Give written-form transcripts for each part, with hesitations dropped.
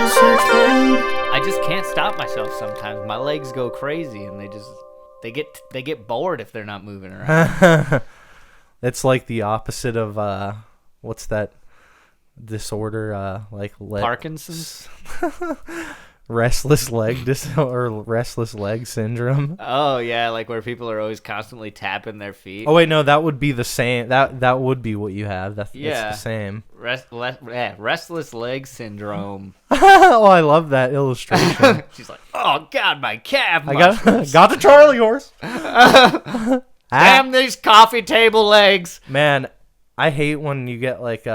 I just can't stop myself sometimes. My legs go crazy, and they get bored if they're not moving around. It's like the opposite of what's that disorder? Parkinson's. Restless leg restless leg syndrome. Oh yeah, like where people are always constantly tapping their feet. Oh wait, no, that would be the same. That would be what you have. It's the same. Restless leg syndrome. Oh, I love that illustration. She's like, oh god, my calf. I got the Charlie horse. Damn these coffee table legs. Man, I hate when you get like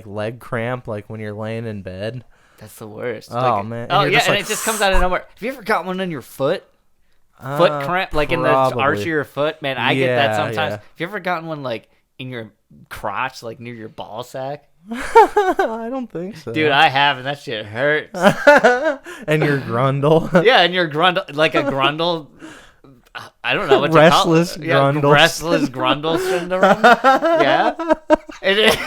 leg cramp, like when you're laying in bed. That's the worst. Oh, man. Oh, yeah, and it just comes out of nowhere. Have you ever got one on your foot? Foot cramp? Like in the arch of your foot? Man, I get that sometimes. Yeah. Have you ever gotten one like in your crotch, like near your ball sack? I don't think so. Dude, I have, and that shit hurts. And your grundle. Yeah, and your grundle, like a grundle. I don't know what to Restless call it. grundle. Yeah, restless grundle syndrome. Yeah. It is.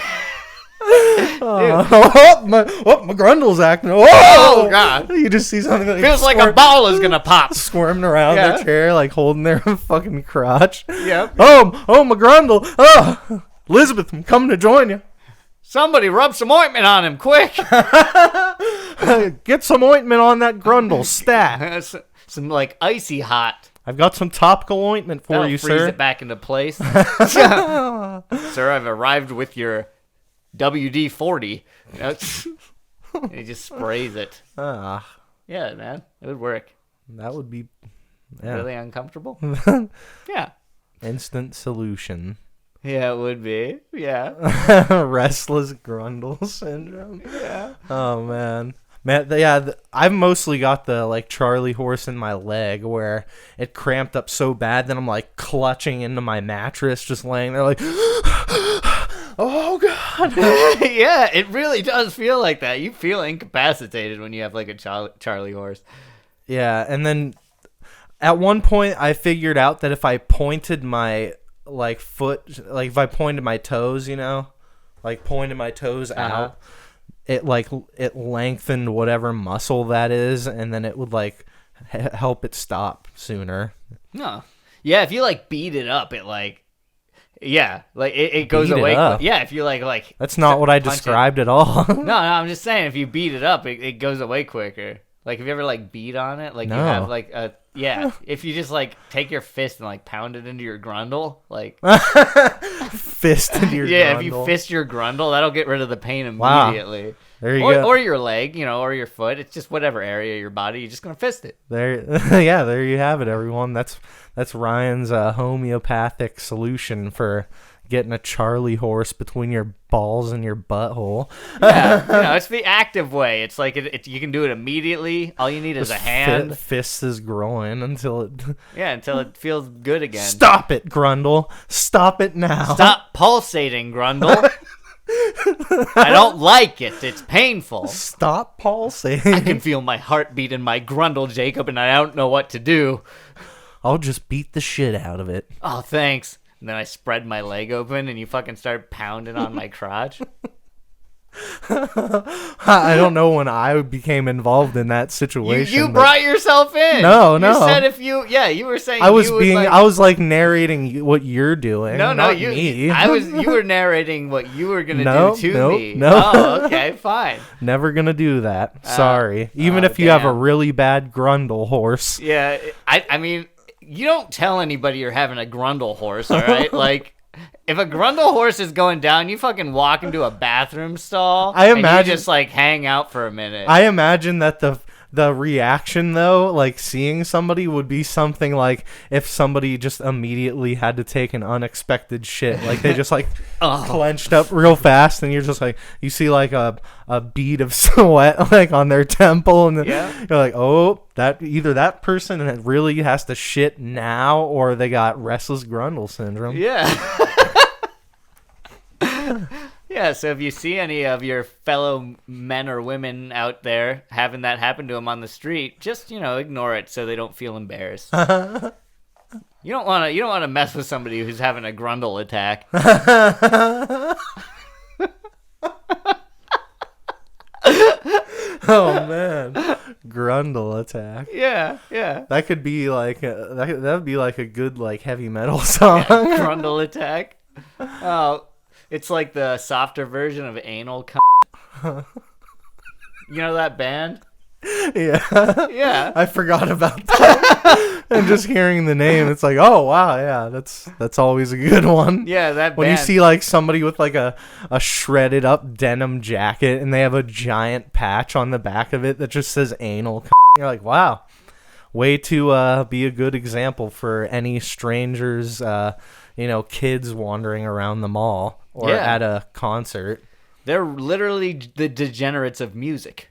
My grundle's acting. Oh god! You just see something that Feels like a ball is gonna pop, squirming around their chair, like holding their fucking crotch. Yep. Oh, my grundle. Oh, Elizabeth, I'm coming to join you. Somebody rub some ointment on him, quick! Get some ointment on that grundle, stat. Some like icy hot. I've got some topical ointment for you, freeze sir. It back into place. Sir, I've arrived with your WD-40. He just sprays it. Yeah, man. It would work. That would be really uncomfortable. Yeah. Instant solution. Yeah, it would be. Yeah. Restless grundle syndrome. Yeah. Oh, man. Yeah, I've mostly got the like Charlie horse in my leg where it cramped up so bad that I'm like clutching into my mattress, just laying there like, oh god. Yeah, it really does feel like that. You feel incapacitated when you have like a Charlie horse. Yeah, and then at one point I figured out that if I pointed my like foot, like if I pointed my toes, like pointed my toes out, it lengthened whatever muscle that is, and then it would like help it stop sooner. No. Yeah, if you like beat it up, it like it goes away. Yeah, if you like that's not what I described at all. No, I'm just saying if you beat it up, it goes away quicker. Like, have you ever like beat on it? Like, no. You have like a if you just like take your fist and like pound it into your grundle, like fist into your grundle. If you fist your grundle, that'll get rid of the pain immediately. Wow. There you go. Or your leg, or your foot. It's just whatever area of your body. You're just gonna fist it. There you have it, everyone. That's Ryan's homeopathic solution for getting a Charlie horse between your balls and your butthole. Yeah, it's the active way. It's like you can do it immediately. All you need is a hand. Fist his groin until it feels good again. Stop it, Grundle. Stop it now. Stop pulsating, Grundle. I don't like it. It's painful. Stop pulsating. I can feel my heartbeat in my grundle, Jacob, and I don't know what to do. I'll just beat the shit out of it. Oh, thanks. And then I spread my leg open and you fucking start pounding on my crotch. I don't know when I became involved in that situation. You brought yourself in. No. You said you were saying I was like narrating what you're doing. No, me. You were narrating what you were gonna do to me. No. Oh, okay, fine. Never gonna do that. Sorry. Even if you have a really bad grundle horse. Yeah, I mean, you don't tell anybody you're having a grundle horse, all right? Like, if a grundle horse is going down, you fucking walk into a bathroom stall and you just, like, hang out for a minute. I imagine that the reaction, though, like, seeing somebody would be something like if somebody just immediately had to take an unexpected shit. Like, they just, like, clenched up real fast, and you're just, like, you see, like, a bead of sweat, like, on their temple, and you're like, oh, either that person really has to shit now, or they got restless grundle syndrome. Yeah. Yeah, so if you see any of your fellow men or women out there having that happen to them on the street, just, ignore it so they don't feel embarrassed. You don't want to mess with somebody who's having a grundle attack. Oh man, Grundle attack. Yeah, yeah. That could be like that'd be like a good like heavy metal song. Grundle attack. Oh, it's like the softer version of anal. You know that band? Yeah. Yeah. I forgot about that. And just hearing the name, it's like, oh wow, yeah, that's always a good one. Yeah, that when band. you see like somebody with like a shredded up denim jacket and they have a giant patch on the back of it that just says anal, you're like, wow, way to be a good example for any strangers, kids wandering around the mall or at a concert. They're literally the degenerates of music.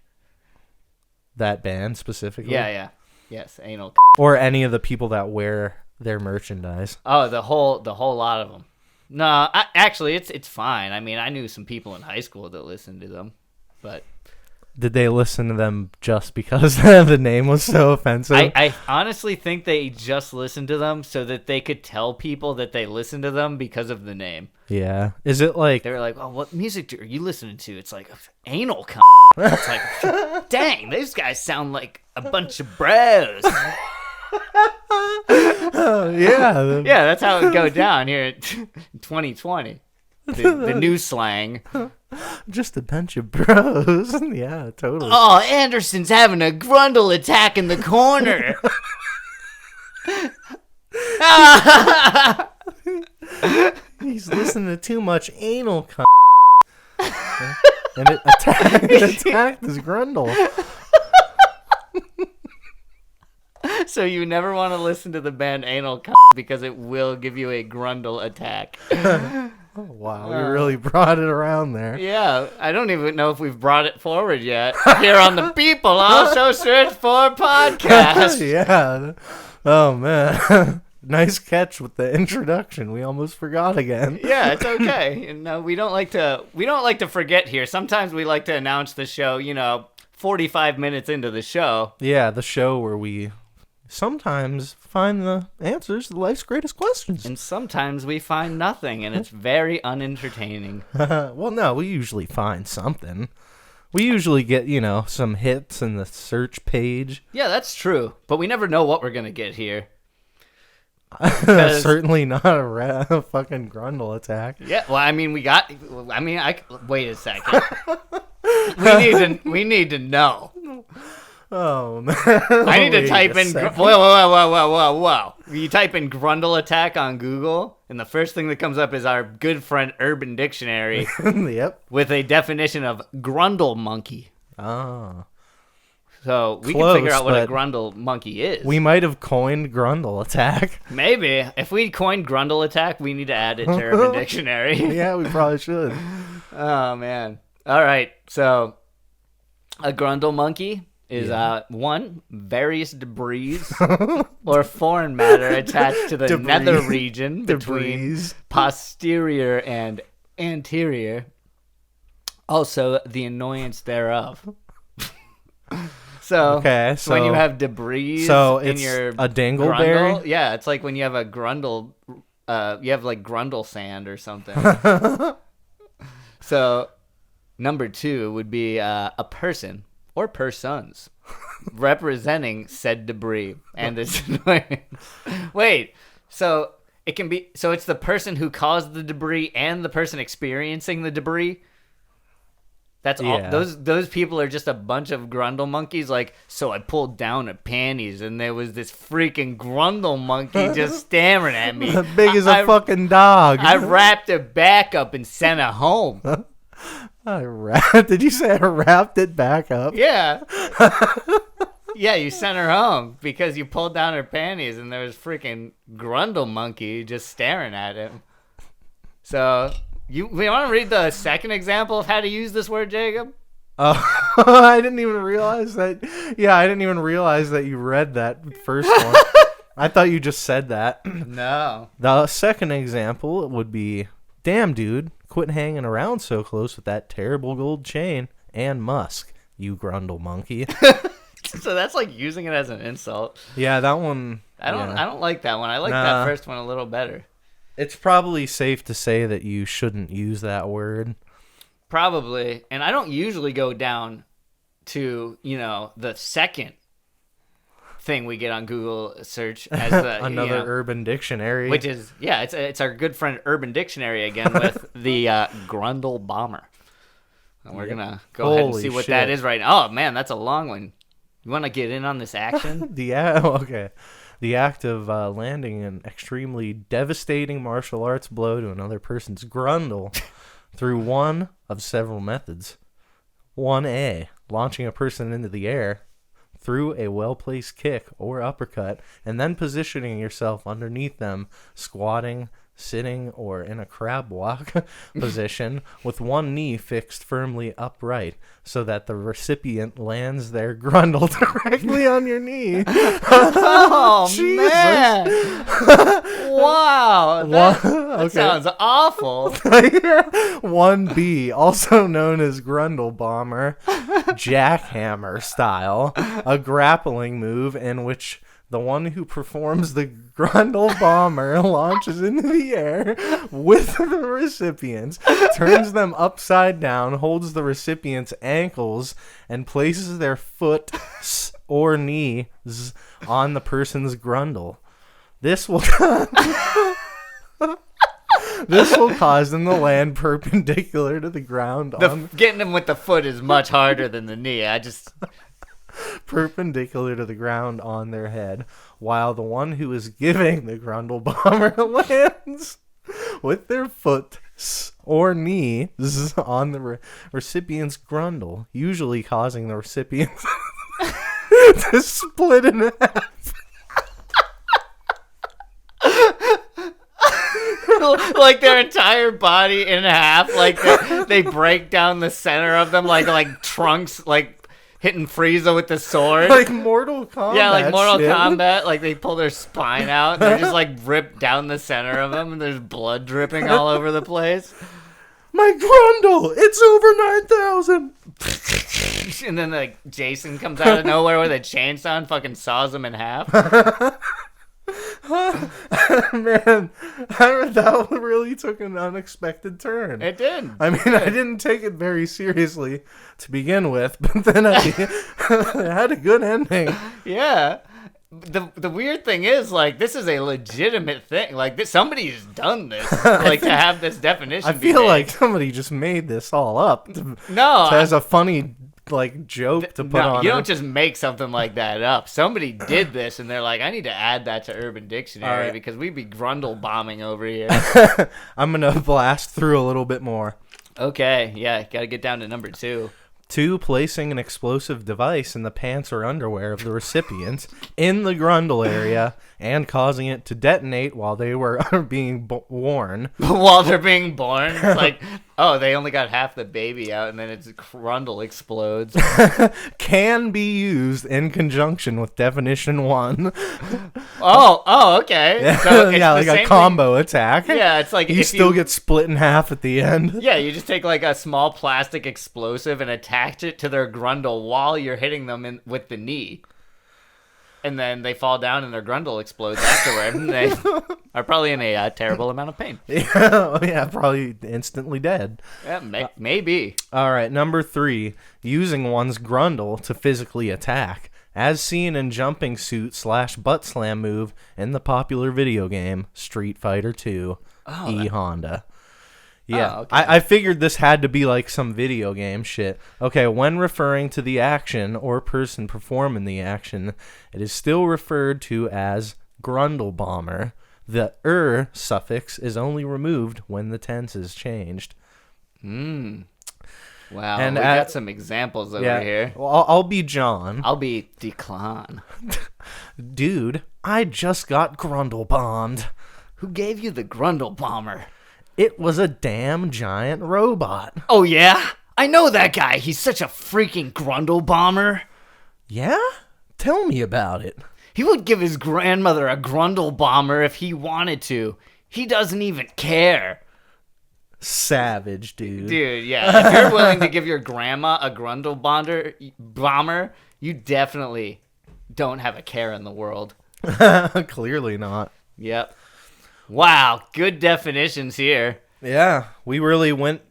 That band specifically? Yeah. Yes, anal. Or any of the people that wear their merchandise. Oh, the whole lot of them. No, actually, it's fine. I mean, I knew some people in high school that listened to them, but did they listen to them just because the name was so offensive? I honestly think they just listened to them so that they could tell people that they listened to them because of the name. Yeah. Is it like... They were like, oh, what music are you listening to? It's like, anal It's like, dang, these guys sound like a bunch of bros. Yeah. Yeah, that's how it would go down here in 2020. The new slang. Just a bunch of bros. Yeah, totally. Oh, Anderson's having a Grundle attack in the corner. He's listening to too much anal and it attacked his Grundle. So you never want to listen to the band Anal because it will give you a Grundle attack. Oh, wow, we really brought it around there. Yeah, I don't even know if we've brought it forward yet. Here on the People Also Search For podcast. Yeah. Oh, man. Nice catch with the introduction. We almost forgot again. Yeah, it's okay. And we don't like to forget here. Sometimes we like to announce the show, 45 minutes into the show. Yeah, the show where we sometimes find the answers to life's greatest questions. And sometimes we find nothing, and it's very unentertaining. Well, no, we usually find something. We usually get, some hits in the search page. Yeah, that's true. But we never know what we're going to get here. Certainly not a fucking Grundle attack. Yeah, well, wait a second. we need to know. Oh, man. I need to type in... Whoa. You type in Grundle attack on Google, and the first thing that comes up is our good friend Urban Dictionary. Yep. With a definition of Grundle monkey. Oh. So we can figure out what a Grundle monkey is. We might have coined Grundle attack. Maybe. If we coined Grundle attack, we need to add it to Urban Dictionary. Yeah, we probably should. Oh, man. All right. So a Grundle monkey is one, various debris or foreign matter attached to the nether region between posterior and anterior. Also, the annoyance thereof. So when you have debris in your a dingleberry? Grundle, yeah, it's like when you have a Grundle, you have like Grundle sand or something. So number 2 would be a person or persons representing said debris and its annoyance. Wait, so it can be, so it's the person who caused the debris and the person experiencing the debris? That's all. Those people are just a bunch of Grundle monkeys. Like, so I pulled down her panties, and there was this freaking Grundle monkey just staring at me, big as a fucking dog. I wrapped her back up and sent her home. Did you say I wrapped it back up? Yeah. Yeah, you sent her home because you pulled down her panties, and there was freaking Grundle monkey just staring at him. So. We want to read the second example of how to use this word, Jacob? I didn't even realize that. Yeah, I didn't even realize that you read that first one. I thought you just said that. No. The second example would be, damn, dude, quit hanging around so close with that terrible gold chain and Musk, you Grundle monkey. So that's like using it as an insult. Yeah, that one. I don't like that one. I like that first one a little better. It's probably safe to say that you shouldn't use that word. Probably. And I don't usually go down to, the second thing we get on Google search as the Another Urban Dictionary. which is it's our good friend Urban Dictionary again with the Grundle bomber. And we're gonna go ahead and see what that is right now. Oh man, that's a long one. You want to get in on this action? Okay. The act of landing an extremely devastating martial arts blow to another person's grundle through one of several methods. 1A, launching a person into the air through a well-placed kick or uppercut, and then positioning yourself underneath them, squatting, sitting, or in a crab walk position with one knee fixed firmly upright so that the recipient lands their grundle directly on your knee. Oh, man. Wow. That sounds awful. 1B, also known as Grundle Bomber, jackhammer style, a grappling move in which the one who performs the Grundle Bomber launches into the air with the recipients, turns them upside down, holds the recipient's ankles, and places their foot or knees on the person's grundle. This will cause them to land perpendicular to the ground. Getting them with the foot is much harder than the knee. Perpendicular to the ground on their head, while the one who is giving the Grundle Bomber lands with their foot or knees on the recipient's grundle, usually causing the recipient to split in half. Like their entire body in half, like they break down the center of them like Trunks, like hitting Frieza with the sword. Like Mortal Kombat. Yeah, like Mortal Kombat. Like they pull their spine out and they're just like ripped down the center of them and there's blood dripping all over the place. My grundle! It's over 9,000! And then like Jason comes out of nowhere with a chainsaw and fucking saws him in half. Man, that really took an unexpected turn. It did. I mean, I didn't take it very seriously to begin with, but then it had a good ending. Yeah. The weird thing is, like, this is a legitimate thing. Like, somebody's done this, like, to have this definition. I feel like somebody just made this all up. As a funny joke to put on. You don't just make something like that up. Somebody did this, and they're like, I need to add that to Urban Dictionary because we'd be grundle bombing over here. I'm gonna blast through a little bit more. Okay, yeah, gotta get down to number 2. 2, placing an explosive device in the pants or underwear of the recipient in the grundle area and causing it to detonate while they were being worn. While they're being born? It's like, oh, they only got half the baby out and then its grundle explodes. Can be used in conjunction with definition 1. Oh, okay. Yeah, So it's like a combo attack. Yeah, it's like you still get split in half at the end. Yeah, you just take like a small plastic explosive and attach it to their grundle while you're hitting them with the knee. And then they fall down and their grundle explodes afterward. And they are probably in a terrible amount of pain. Yeah, probably instantly dead. Yeah, maybe. All right, number 3, using one's grundle to physically attack, as seen in jumping suit / butt slam move in the popular video game Street Fighter 2 Honda. Yeah, okay. I figured this had to be like some video game shit. Okay, when referring to the action or person performing the action, it is still referred to as Grundle Bomber. The suffix is only removed when the tense is changed. Wow, and we got some examples over here. Well, I'll be John. I'll be Declan. Dude, I just got Grundle bombed. Who gave you the Grundle Bomber? It was a damn giant robot. Oh, yeah? I know that guy. He's such a freaking Grundle Bomber. Yeah? Tell me about it. He would give his grandmother a Grundle Bomber if he wanted to. He doesn't even care. Savage, dude. Dude, yeah. If you're willing to give your grandma a Grundle Bomber, you definitely don't have a care in the world. Clearly not. Yep. Wow, good definitions here. Yeah, we really went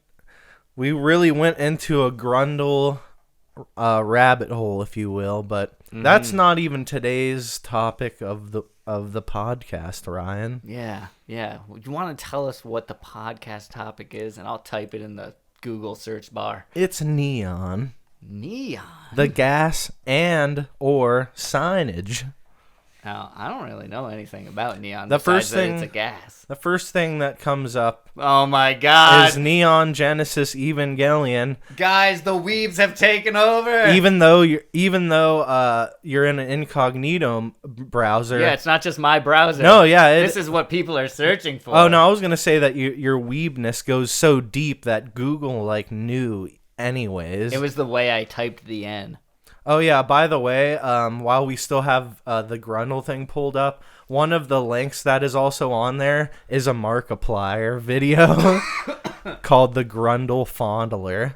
into a grundle rabbit hole, if you will, but that's not even today's topic of the podcast, Ryan. Yeah. You want to tell us what the podcast topic is, and I'll type it in the Google search bar. It's neon. Neon? The gas and or signage. Now, I don't really know anything about neon. The first thing, it's a gas. The first thing that comes up, oh my god, is Neon Genesis Evangelion. Guys, the weebs have taken over. Even though you're in an incognito browser. Yeah, it's not just my browser. No, yeah, this is what people are searching for. Oh no, I was gonna say that your weebness goes so deep that Google knew anyways. It was the way I typed the N. Oh, yeah, by the way, while we still have the Grundle thing pulled up, one of the links that is also on there is a Markiplier video called the Grundle Fondler.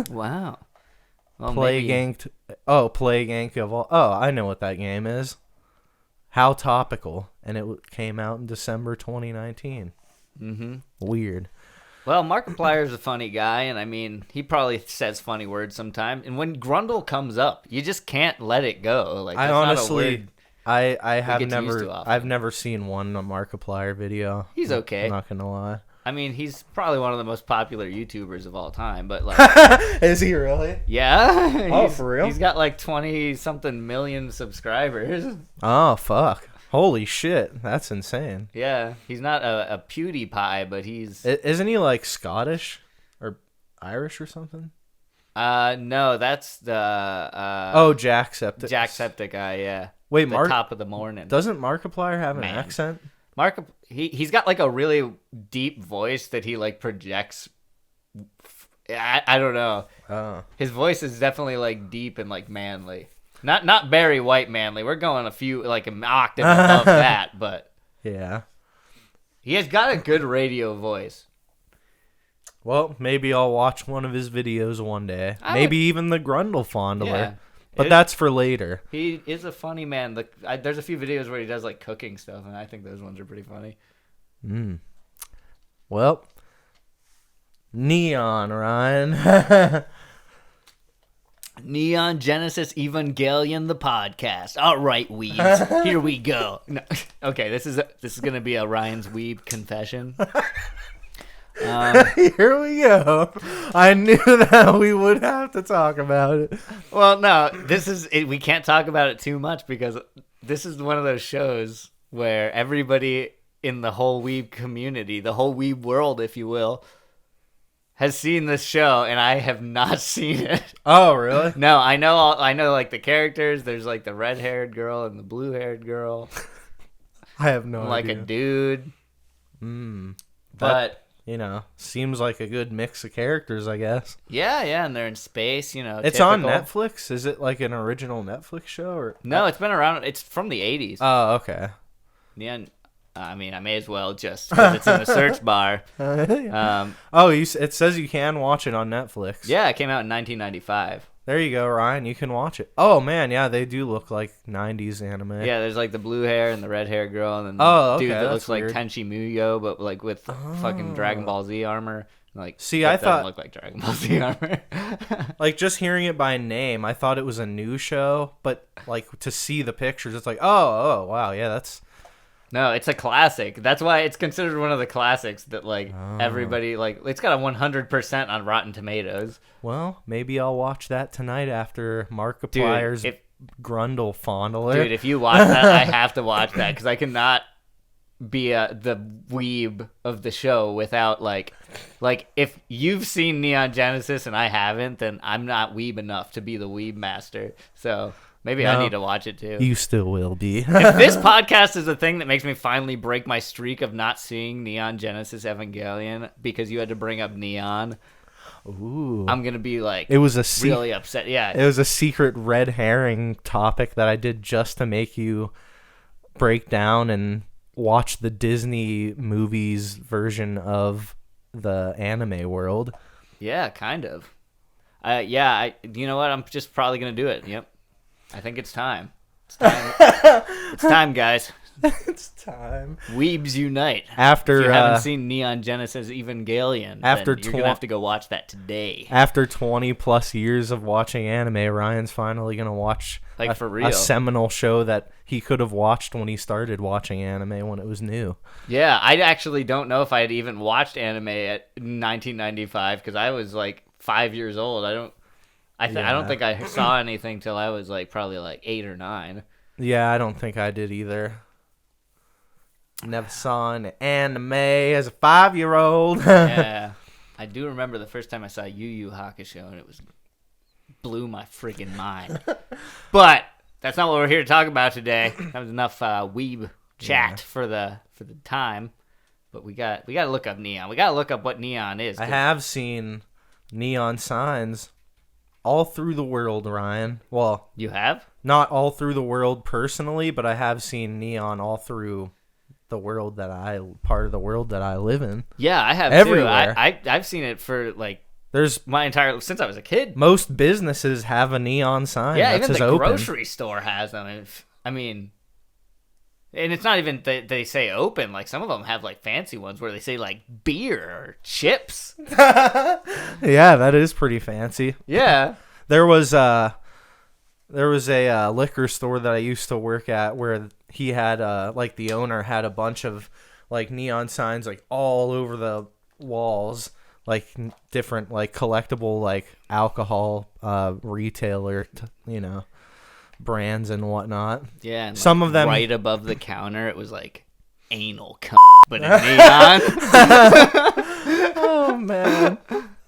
Wow. Well, Plague Inc. of all... Oh, I know what that game is. How topical. And it came out in December 2019. Mm-hmm. Weird. Well, Markiplier's a funny guy, and I mean, he probably says funny words sometimes. And when Grundle comes up, you just can't let it go. Like, I honestly, I've never seen one Markiplier video. He's okay. I'm not gonna lie. I mean, he's probably one of the most popular YouTubers of all time, but like, is he really? Yeah. Oh, for real? He's got like 20-something million subscribers. Oh, fuck. Holy shit, that's insane. Yeah, he's not a PewDiePie, but he's... Isn't he like Scottish or Irish or something? No, that's the... Jacksepticeye. Jacksepticeye, yeah. Wait, top of the morning. Doesn't Markiplier have an accent? He's got like a really deep voice that he like projects. I don't know. Oh. His voice is definitely like deep and like manly. Not Barry White manly. We're going a few, like an octave above that, but... Yeah. He has got a good radio voice. Well, maybe I'll watch one of his videos one day. Maybe even the Grundle Fondler. Yeah. But that's for later. He is a funny man. There's a few videos where he does like cooking stuff, and I think those ones are pretty funny. Well, Neon, Ryan. Neon Genesis Evangelion, the podcast. All right, weebs, here we go. No. Okay, this is gonna be a Ryan's Weeb Confession. Here we go. I knew that we would have to talk about it. Well, no, we can't talk about it too much because this is one of those shows where everybody in the whole Weeb community, the whole Weeb world, if you will, has seen this show, and I have not seen it. Oh, really? No, I know like the characters. There's like the red-haired girl and the blue-haired girl. I have no idea. Like a dude. But seems like a good mix of characters, I guess. Yeah, and they're in space. It's typical. On Netflix. Is it like an original Netflix show or? No, it's been around. It's from the 80s. Oh, okay. Yeah. I mean, I may as well just because it's in the search bar. It says you can watch it on Netflix. Yeah, it came out in 1995. There you go, Ryan. You can watch it. Oh, man, yeah, they do look like 90s anime. Yeah, there's like the blue hair and the red hair girl, and then the dude that looks weird. like Tenchi Muyo, but like with fucking Dragon Ball Z armor. Like, see, I thought look like Dragon Ball Z armor. Like just hearing it by name, I thought it was a new show, but like to see the pictures, it's like, oh, wow, yeah, that's. No, it's a classic. That's why it's considered one of the classics that like everybody like. It's got a 100% on Rotten Tomatoes. Well, maybe I'll watch that tonight after Markiplier's Grundle Fondler. Dude, if you watch that, I have to watch that because I cannot be the weeb of the show without like if you've seen Neon Genesis and I haven't, then I'm not weeb enough to be the weeb master. So. Maybe I need to watch it too. You still will be. If this podcast is the thing that makes me finally break my streak of not seeing Neon Genesis Evangelion because you had to bring up Neon, I'm going to be like really upset. Yeah. It was a secret red herring topic that I did just to make you break down and watch the Disney movies version of the anime world. Yeah, kind of. You know what? I'm just probably going to do it. Yep. I think it's time. It's time, guys. It's time. Weebs unite. After if you haven't seen Neon Genesis Evangelion, after then you're gonna have to go watch that today. After 20 plus years of watching anime, Ryan's finally gonna watch for real. A seminal show that he could have watched when he started watching anime when it was new. Yeah, I actually don't know if I had even watched anime at 1995 because I was like 5 years old. I don't think I saw anything till I was like probably like 8 or 9. Yeah, I don't think I did either. Never saw an anime as a 5-year-old. Yeah, I do remember the first time I saw Yu Yu Hakusho, and it blew my freaking mind. But that's not what we're here to talk about today. That was enough weeb chat for the time. But we got to look up Neon. We got to look up what Neon is. I have seen neon signs all through the world, Ryan. Well, you have? Not all through the world personally, but I have seen neon all through the world part of the world that I live in. Yeah, I have everywhere. Too. I've seen it for like there's since I was a kid. Most businesses have a neon sign. Yeah, that even says the open. Grocery store has them. I mean, and it's not even they say open. Like some of them have like fancy ones where they say like beer or chips. Yeah, that is pretty fancy. Yeah, there was a liquor store that I used to work at where he had like the owner had a bunch of like neon signs like all over the walls, like different like collectible like alcohol retailer brands and whatnot. Yeah, and some of them right above the counter it was like anal but in neon. Oh man,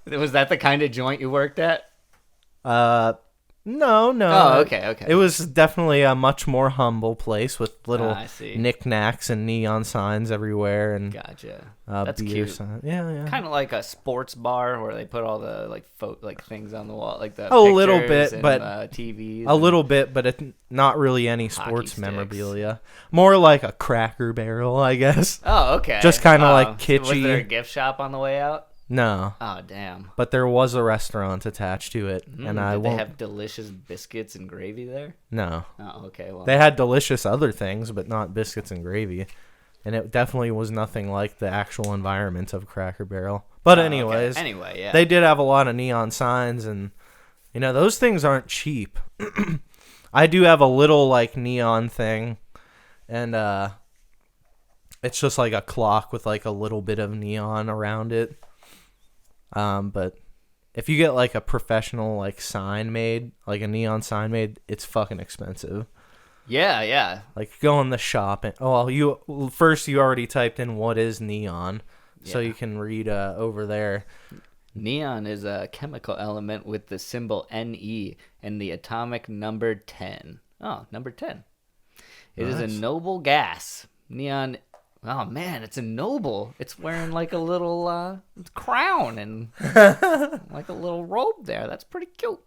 was that the kind of joint you worked at? No. Oh, okay. It was definitely a much more humble place with little knickknacks and neon signs everywhere and gotcha. That's beer cute. Sign. Yeah. Kind of like a sports bar where they put all the like things on the wall, like the little bit, and, but TVs. Little bit, but it's not really any sports memorabilia. More like a Cracker Barrel, I guess. Oh, okay. Just kind of like kitschy. Was there a gift shop on the way out? No. Oh, damn. But there was a restaurant attached to it, and did they have delicious biscuits and gravy there? No. Oh, okay. Well, they had delicious other things, but not biscuits and gravy, and it definitely was nothing like the actual environment of Cracker Barrel. But anyways, okay. Anyway, yeah, they did have a lot of neon signs, and those things aren't cheap. I do have a little like neon thing, and it's just like a clock with like a little bit of neon around it. But if you get like a professional like sign made, like a neon sign made, it's fucking expensive. Yeah. Like go in the shop and you already typed in what is neon, so you can read over there. Neon is a chemical element with the symbol Ne and the atomic number 10. Oh, number 10. It is a noble gas. Neon. Oh man, it's a noble. It's wearing like a little crown and like a little robe there. That's pretty cute.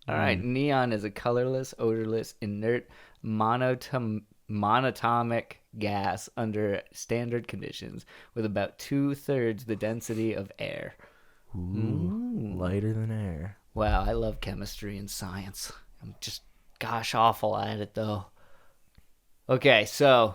All right, neon is a colorless, odorless, inert, monatomic gas under standard conditions with about 2/3 the density of air. Ooh, lighter than air. Wow, I love chemistry and science. I'm just gosh awful at it though. Okay, so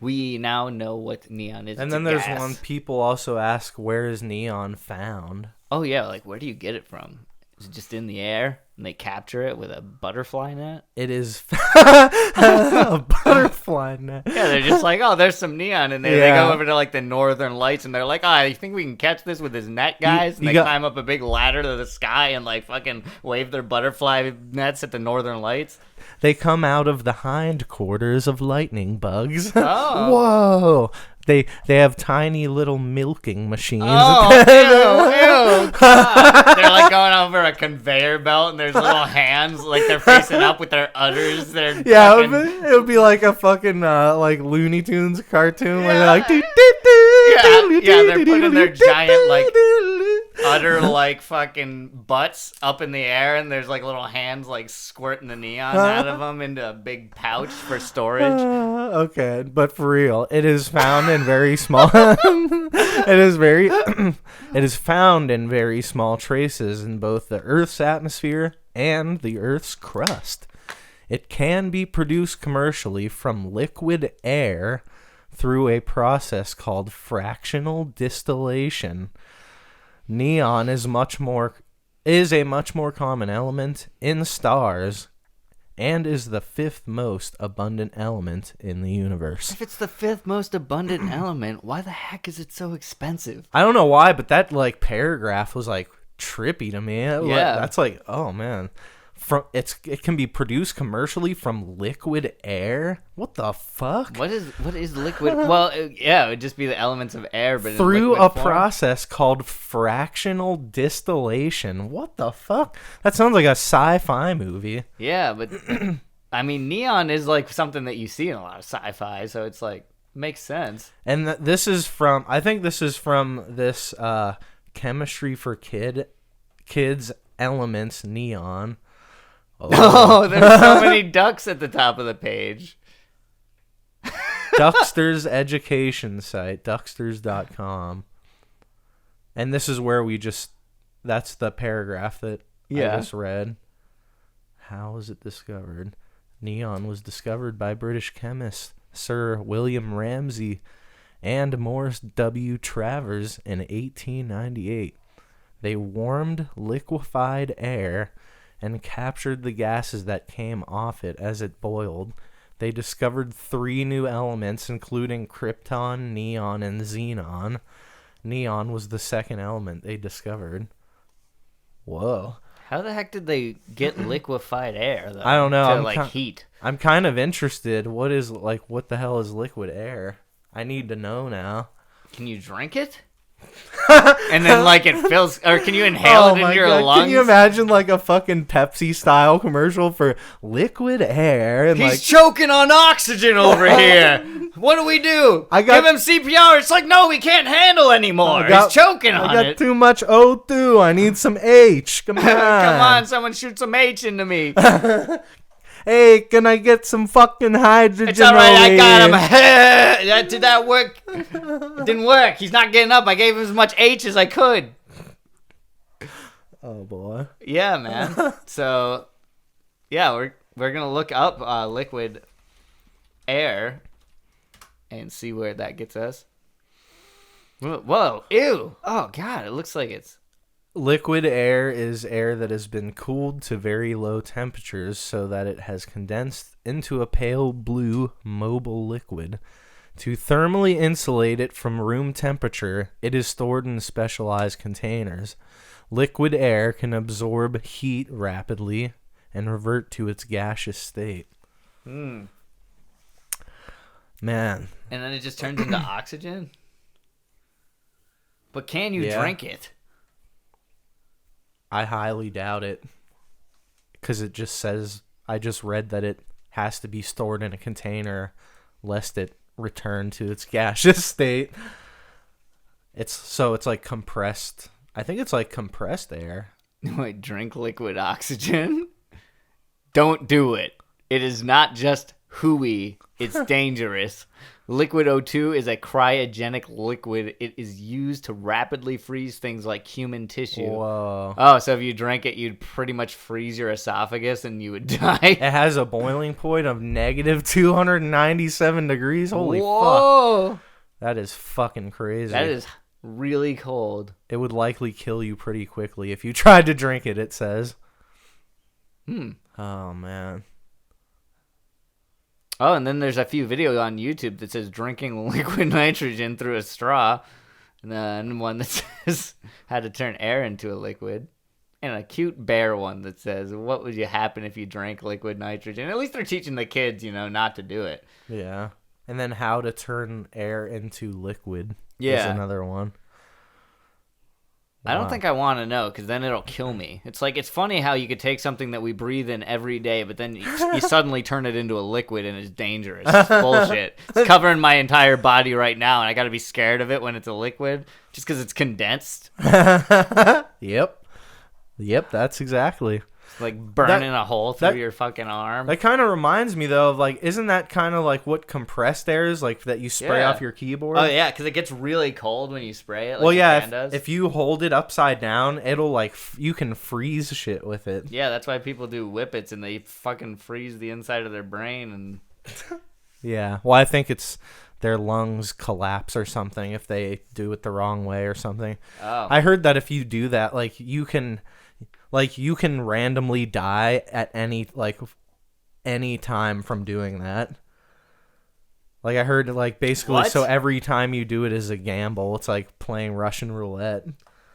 we now know what neon is. And then there's one people also ask, where is neon found? Oh, yeah, like where do you get it from? Is it just in the air and they capture it with a butterfly net? It is a butterfly net. Yeah, they're just like, oh, there's some neon in there. Yeah. They go over to like the Northern Lights and they're like, oh, you think we can catch this with this net, guys? And they climb up a big ladder to the sky and like fucking wave their butterfly nets at the Northern Lights. They come out of the hindquarters of lightning bugs. Oh. Whoa. They have tiny little milking machines. Oh, ew, God. They're like going over a conveyor belt and there's little hands like they're facing up with their udders. Yeah, it would be like a fucking like Looney Tunes cartoon where they're like they're putting their giant like udder like fucking butts up in the air and there's like little hands like squirting the neon out of them into a big pouch for storage. Okay, but for real, it is found in very small it is found in very small traces in both the Earth's atmosphere and the Earth's crust. It can be produced commercially from liquid air through a process called fractional distillation. Neon is a much more common element in stars and is the 5th most abundant element in the universe. If it's the 5th most abundant element, why the heck is it so expensive? I don't know why, but that like paragraph was like trippy to me. Yeah. That's like, oh man. It can be produced commercially from liquid air. What the fuck? What is liquid? Well, yeah, it would just be the elements of air, but Through in a form. process called fractional distillation. What the fuck? That sounds like a sci-fi movie. Yeah, but I mean, neon is like something that you see in a lot of sci-fi, so it's like makes sense. And this is from this chemistry for kids elements neon. Oh, there's so many ducks at the top of the page. Duckster's education site, ducksters.com. And this is where that's the paragraph that I just read. How was it discovered? Neon was discovered by British chemist Sir William Ramsay and Morris W. Travers in 1898. They warmed liquefied air and captured the gases that came off it as it boiled. They discovered 3 new elements, including krypton, neon, and xenon. Neon was the 2nd element they discovered. Whoa. How the heck did they get liquefied air, though? I don't know. To, heat. I'm kind of interested. What the hell is liquid air? I need to know now. Can you drink it? And then it fills, or can you inhale it into your lungs? Can you imagine a fucking Pepsi style commercial for liquid air? And he's choking on oxygen over here. What do we do? Give him CPR. It's like, no, we can't handle anymore. He's choking on it. I got too much O2. I need some H. Come on. Come on, someone shoot some H into me. Hey, can I get some fucking hydrogen? It's alright, I got him. Did that work? It didn't work. He's not getting up. I gave him as much H as I could. Oh, boy. Yeah, man. So, yeah, we're going to look up liquid air and see where that gets us. Whoa, ew. Oh, God, it looks like it's... Liquid air is air that has been cooled to very low temperatures so that it has condensed into a pale blue mobile liquid. To thermally insulate it from room temperature, it is stored in specialized containers. Liquid air can absorb heat rapidly and revert to its gaseous state. Man. And then it just turns into oxygen? But can you drink it? I highly doubt it, because it just says, I just read that it has to be stored in a container lest it return to its gaseous state. It's like compressed. I think it's like compressed air. Wait, drink liquid oxygen? Don't do it. It is not just hooey. It's dangerous. Liquid O2 is a cryogenic liquid. It is used to rapidly freeze things like human tissue. Whoa. Oh, so if you drank it, you'd pretty much freeze your esophagus and you would die. It has a boiling point of negative 297 degrees. Holy Whoa. fuck. That is fucking crazy. That is really cold. It would likely kill you pretty quickly if you tried to drink it, it says. Oh, man. Oh, and then there's a few videos on YouTube that says drinking liquid nitrogen through a straw. And then one that says how to turn air into a liquid. And a cute bear one that says, what would happen if you drank liquid nitrogen? At least they're teaching the kids, not to do it. Yeah. And then how to turn air into liquid is another one. I don't think I want to know, because then it'll kill me. It's like, it's funny how you could take something that we breathe in every day, but then you suddenly turn it into a liquid and it's dangerous. It's bullshit. It's covering my entire body right now, and I got to be scared of it when it's a liquid, just because it's condensed. Yep, that's exactly. It's like burning a hole through your fucking arm. That kind of reminds me though of like, isn't that kind of like what compressed air is, like that you spray off your keyboard? Oh yeah, because it gets really cold when you spray it. Like well, yeah, fan does. if you hold it upside down, it'll like you can freeze shit with it. Yeah, that's why people do whippets and they fucking freeze the inside of their brain and. Yeah, well, I think it's their lungs collapse or something if they do it the wrong way or something. Oh. I heard that if you do that, like you can randomly die at any time from doing that. Like I heard like basically what? So every time you do it is a gamble. It's like playing Russian roulette.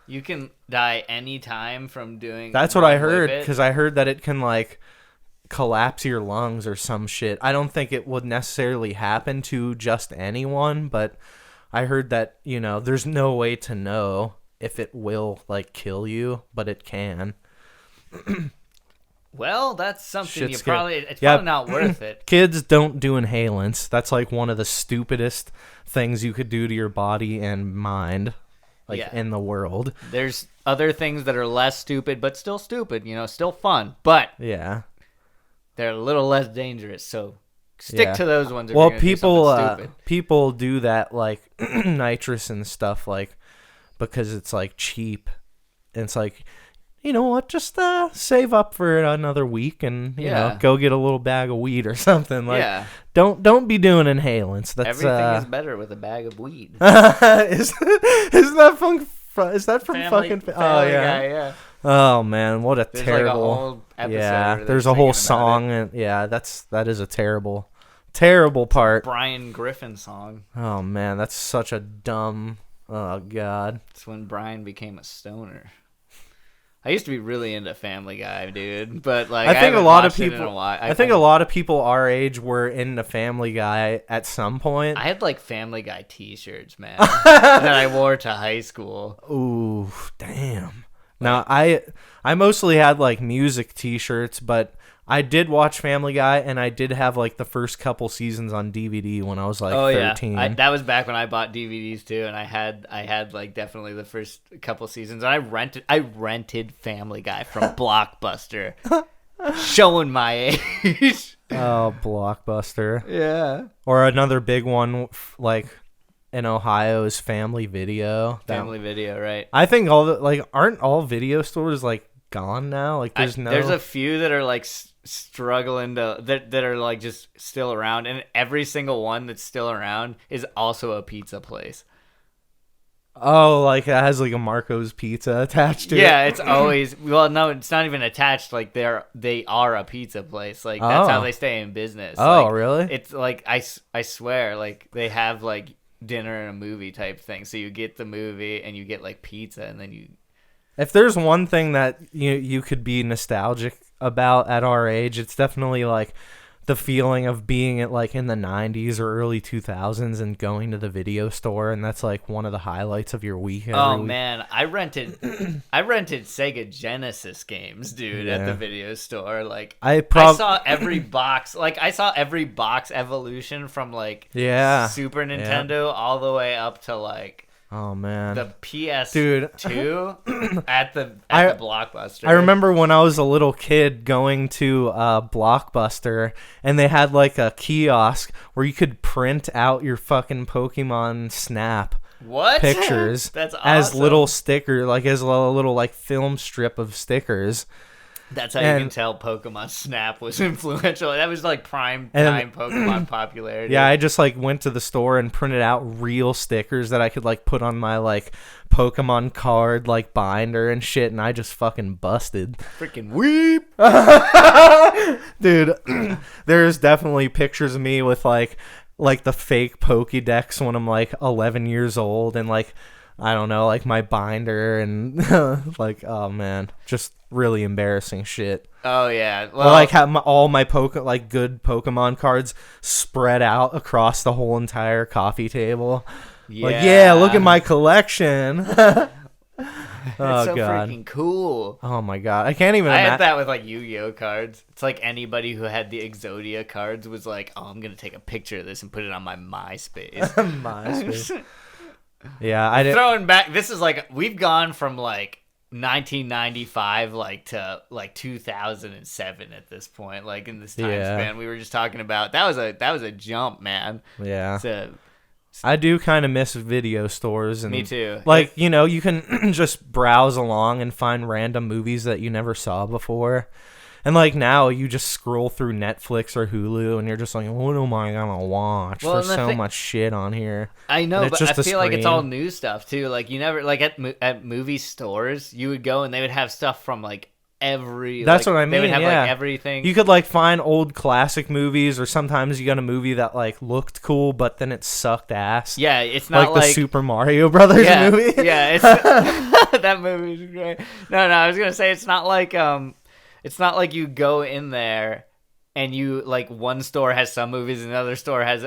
You can die any time from doing. That's what I heard, because I heard that it can like collapse your lungs or some shit. I don't think it would necessarily happen to just anyone, but I heard that, you know, there's no way to know if it will like kill you, but it can. Well, that's something Shit's probably not worth it. Kids, don't do inhalants. That's like one of the stupidest things you could do to your body and mind, like in the world. There's other things that are less stupid, but still stupid. You know, still fun, but yeah, they're a little less dangerous. So stick to those ones. Well, people do that like nitrous and stuff, like because it's like cheap. And it's like, you know what? Just save up for another week and you know, go get a little bag of weed or something. Like, don't be doing inhalants. That's everything is better with a bag of weed. Isn't that fun? Is that from Family Guy, yeah. Oh man, what a there's terrible. Like a whole episode yeah, there's a whole song, and that is a terrible part. Brian Griffin song. Oh man, that's such a dumb. Oh god. It's when Brian became a stoner. I used to be really into Family Guy, dude, but like I think a lot of people. a lot of people our age were into Family Guy at some point. I had like Family Guy T-shirts, man, that I wore to high school. Ooh, damn. Now I mostly had like music T-shirts, but I did watch Family Guy, and I did have like the first couple seasons on DVD when I was like 13. Yeah. That was back when I bought DVDs too, and I had like definitely the first couple seasons. And I rented Family Guy from Blockbuster, showing my age. Oh, Blockbuster. Yeah. Or another big one like in Ohio is Family Video. Family Video, right? I think aren't all video stores like gone now? Like there's a few that are like struggling to that are like just still around, and every single one that's still around is also a pizza place. Oh, like it has like a Marco's Pizza attached to it. Yeah, it's always no, it's not even attached. Like they are a pizza place. Like that's how they stay in business. Oh, like, really? It's like I swear, like they have like dinner and a movie type thing. So you get the movie and you get like pizza, and then you. If there's one thing that you could be nostalgic about at our age, it's definitely like the feeling of being at like in the 90s or early 2000s and going to the video store, and that's like one of the highlights of your week. Man, I rented Sega Genesis games, dude, at the video store. Like I saw every box. Like I saw every box evolution from like Super Nintendo all the way up to like. Oh man, the PS2 at the Blockbuster. I remember when I was a little kid going to Blockbuster, and they had like a kiosk where you could print out your fucking Pokemon Snap pictures. That's awesome. As little sticker, like as a little like film strip of stickers. That's how you can tell Pokemon Snap was influential. That was like prime time Pokemon popularity. Yeah, I just like went to the store and printed out real stickers that I could like put on my like Pokemon card like binder and shit, and I just fucking busted. Freaking Weeb. Dude, there's definitely pictures of me with like the fake Pokédex when I'm like 11 years old, and like I don't know, like my binder and like, oh man, just really embarrassing shit. Oh yeah, well, or like have all my good Pokemon cards spread out across the whole entire coffee table. Yeah, like look at my collection. It's so freaking cool. Oh my god, I can't even. I had that with like Yu-Gi-Oh cards. It's like anybody who had the Exodia cards was like, oh, I'm gonna take a picture of this and put it on my MySpace. MySpace. Yeah, I didn't. Throwing back, this is like we've gone from like 1995 like to like 2007 at this point, like in this time span we were just talking about. That was a jump, man. Yeah. So I do kind of miss video stores. And, me too. Like, you know, you can just browse along and find random movies that you never saw before. And, like, now you just scroll through Netflix or Hulu, and you're just like, what am I going to watch? Well, There's so much shit on here. I know, but I feel like it's screen. all new stuff, too. Like, you never, like, at movie stores, you would go and they would have stuff from, like, every... That's like, what I mean, They would have, yeah. like, everything. You could, like, find old classic movies, or sometimes you got a movie that, like, looked cool, but then it sucked ass. Yeah, it's not like... the Super Mario Brothers movie. Yeah, it's... that movie's great. No, I was going to say, it's not like you go in there and you, like, one store has some movies and another store has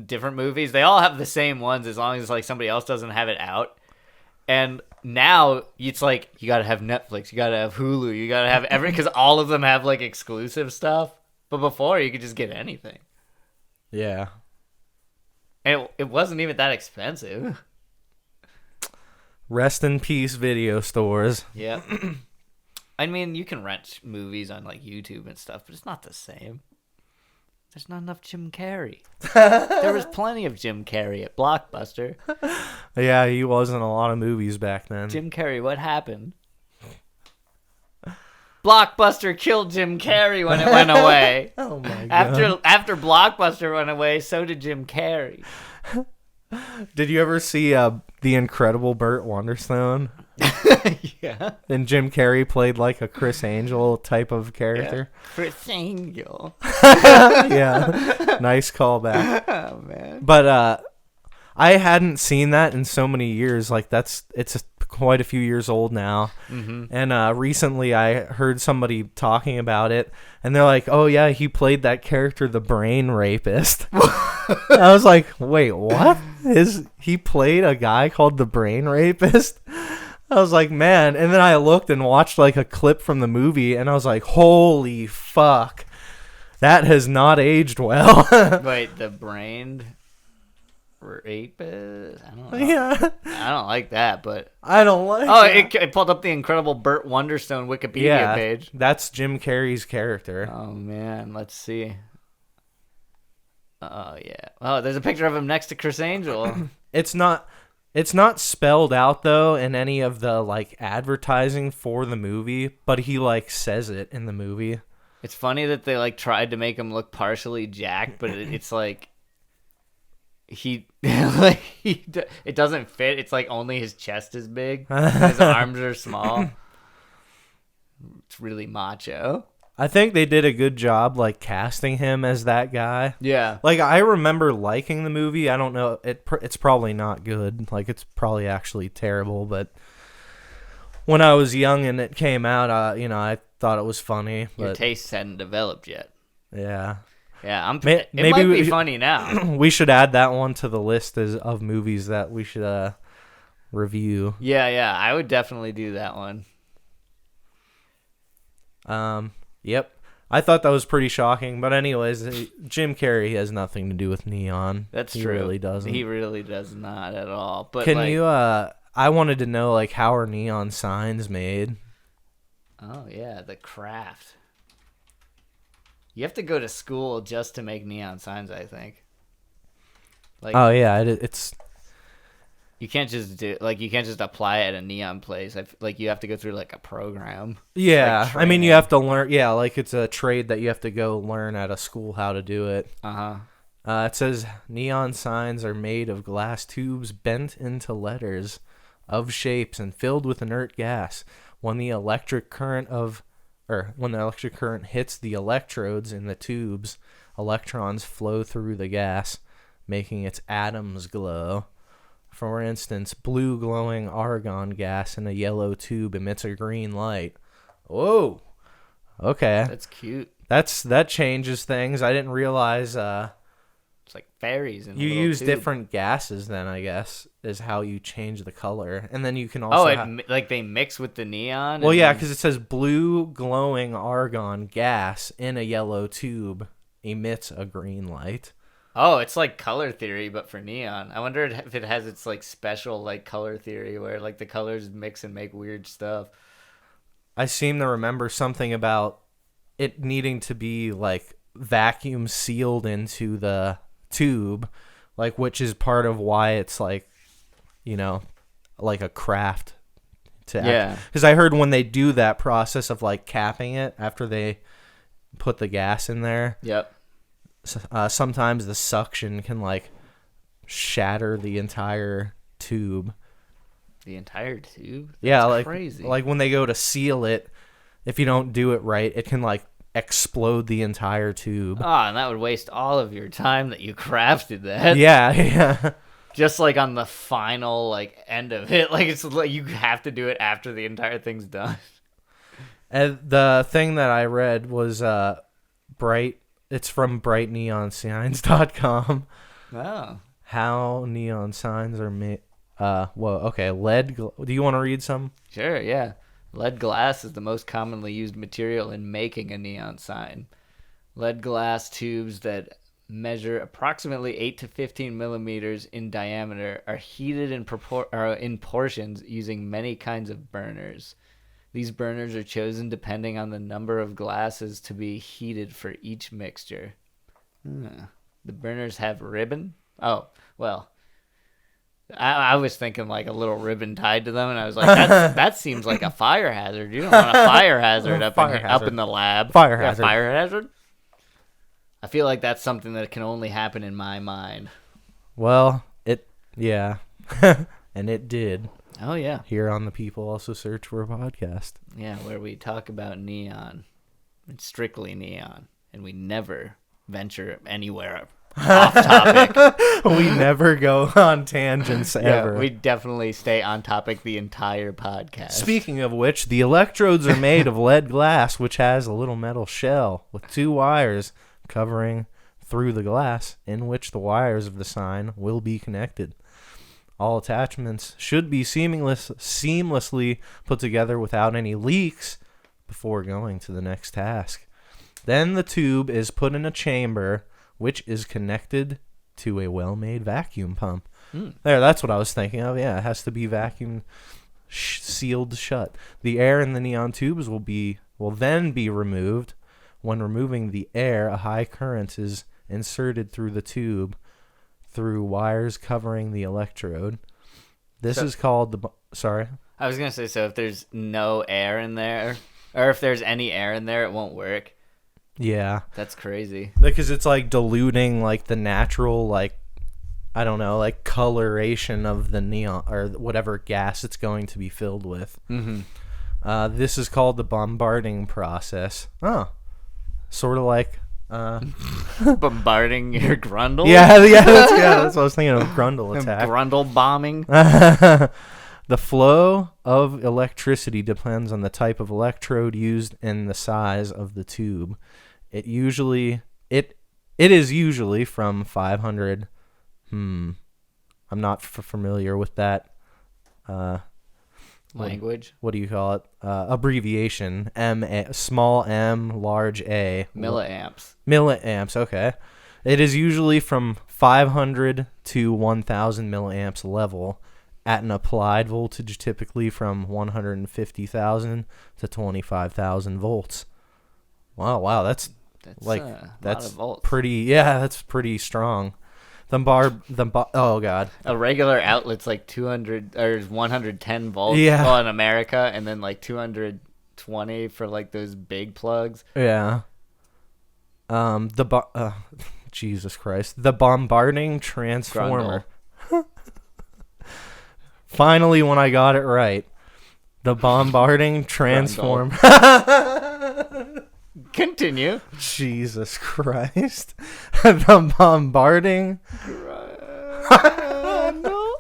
different movies. They all have the same ones as long as, like, somebody else doesn't have it out. And now it's like, you gotta have Netflix, you gotta have Hulu, you gotta have because all of them have, like, exclusive stuff. But before, you could just get anything. Yeah. And it wasn't even that expensive. Rest in peace, video stores. Yeah. I mean, you can rent movies on, like, YouTube and stuff, but it's not the same. There's not enough Jim Carrey. There was plenty of Jim Carrey at Blockbuster. Yeah, he was in a lot of movies back then. Jim Carrey, what happened? Blockbuster killed Jim Carrey when it went away. Oh my god. After Blockbuster went away, so did Jim Carrey. Did you ever see The Incredible Burt Wonderstone? Yeah. And Jim Carrey played like a Chris Angel type of character. Yeah. Chris Angel. Yeah. Nice callback. Oh man. But I hadn't seen that in so many years. Like it's quite a few years old now. Mm-hmm. And recently I heard somebody talking about it, and they're like, "Oh yeah, he played that character, the brain rapist." I was like, "Wait, what? He played a guy called the brain rapist?" I was like, "Man!" And then I looked and watched like a clip from the movie, and I was like, "Holy fuck, that has not aged well." Wait, the brain rapist? I don't know. Yeah. I don't like that, but I don't like. oh, it pulled up the Incredible Burt Wonderstone Wikipedia page. That's Jim Carrey's character. Oh man, let's see. Oh yeah. Oh, there's a picture of him next to Chris Angel. It's not spelled out though in any of the like advertising for the movie, but he like says it in the movie. It's funny that they like tried to make him look partially jacked, but it's like it doesn't fit. It's like only his chest is big, and his arms are small. It's really macho. I think they did a good job like casting him as that guy. Yeah. Like I remember liking the movie. I don't know, it's probably not good. Like it's probably actually terrible, but when I was young and it came out, I thought it was funny. But your taste hadn't developed yet. Yeah. Yeah, Maybe it might be funny now. We should add that one to the list of movies that we should review. Yeah, I would definitely do that one. Yep. I thought that was pretty shocking, but anyways, Jim Carrey has nothing to do with Neon. That's true. He really doesn't. He really does not at all. But can you? I wanted to know like how are neon signs made? Oh yeah, the craft. You have to go to school just to make neon signs, I think. Like, oh yeah, it's. You can't just you can't just apply it at a neon place. Like you have to go through like a program. Yeah, like I mean you have to learn. Yeah, like it's a trade that you have to go learn at a school how to do it. It says neon signs are made of glass tubes bent into letters of shapes and filled with inert gas. When the electric current hits the electrodes in the tubes, electrons flow through the gas, making its atoms glow. For instance, blue glowing argon gas in a yellow tube emits a green light. Whoa. Okay. That's cute. That changes things. I didn't realize it's like fairies in a you little use tube. different gases then, I guess, is how you change the color. And then you can also like they mix with the neon? Well, yeah, because it says blue glowing argon gas in a yellow tube emits a green light. Oh, it's like color theory, but for neon. I wonder if it has its like special like color theory where like the colors mix and make weird stuff. I seem to remember something about it needing to be like vacuum sealed into the tube, like, which is part of why it's like, you know, like a craft to because I heard when they do that process of like capping it after they put the gas in there, sometimes the suction can like shatter the entire tube. The entire tube? That's like crazy. Like when they go to seal it, if you don't do it right, it can like explode the entire tube. Oh, and that would waste all of your time that you crafted that. Yeah. Just like on the final like end of it, like it's like you have to do it after the entire thing's done. And the thing that I read was bright. It's from brightneonsigns.com. Oh. How neon signs are made. Okay. Do you want to read some? Sure, yeah. Lead glass is the most commonly used material in making a neon sign. Lead glass tubes that measure approximately 8 to 15 millimeters in diameter are heated in portions using many kinds of burners. These burners are chosen depending on the number of glasses to be heated for each mixture. The burners have ribbon? Oh, well, I was thinking like a little ribbon tied to them, and I was like, that seems like a fire hazard. You don't want a fire hazard up in the lab. Fire hazard. Fire hazard? I feel like that's something that can only happen in my mind. Well, yeah. And it did. Oh, yeah. Here on the People Also Search For a Podcast. Yeah, where we talk about neon. It's strictly neon. And we never venture anywhere off topic. We never go on tangents ever. Yeah, we definitely stay on topic the entire podcast. Speaking of which, the electrodes are made of lead glass, which has a little metal shell with 2 wires covering through the glass, in which the wires of the sign will be connected. All attachments should be seamlessly put together without any leaks before going to the next task. Then the tube is put in a chamber, which is connected to a well-made vacuum pump. There, that's what I was thinking of. Yeah, it has to be vacuum sealed shut. The air in the neon tubes will then be removed. When removing the air, a high current is inserted through the tube through wires covering the electrode. This is called sorry? I was going to say, so if there's no air in there, or if there's any air in there, it won't work. Yeah. That's crazy. Because it's like diluting like the natural, like, I don't know, like coloration of the neon or whatever gas it's going to be filled with. Mm-hmm. This is called the bombarding process. Oh. Sort of like bombarding your Grundle? Yeah, that's what I was thinking of. Grundle attack. Grundle bombing. The flow of electricity depends on the type of electrode used and the size of the tube. It is usually from 500. I'm not familiar with that. Language. What do you call it? Abbreviation. Small m, large a. Milliamps. Milliamps. Okay. It is usually from 500 to 1,000 milliamps level at an applied voltage, typically from 150,000 to 25,000 volts. Wow. That's like that's pretty. Yeah, that's pretty strong. Oh god. A regular outlet's like 200 or 110 volts in America, and then like 220 for like those big plugs. Yeah. Jesus Christ. The bombarding transformer. Finally, when I got it right. The bombarding transformer. Continue. Jesus Christ. The bombarding. No.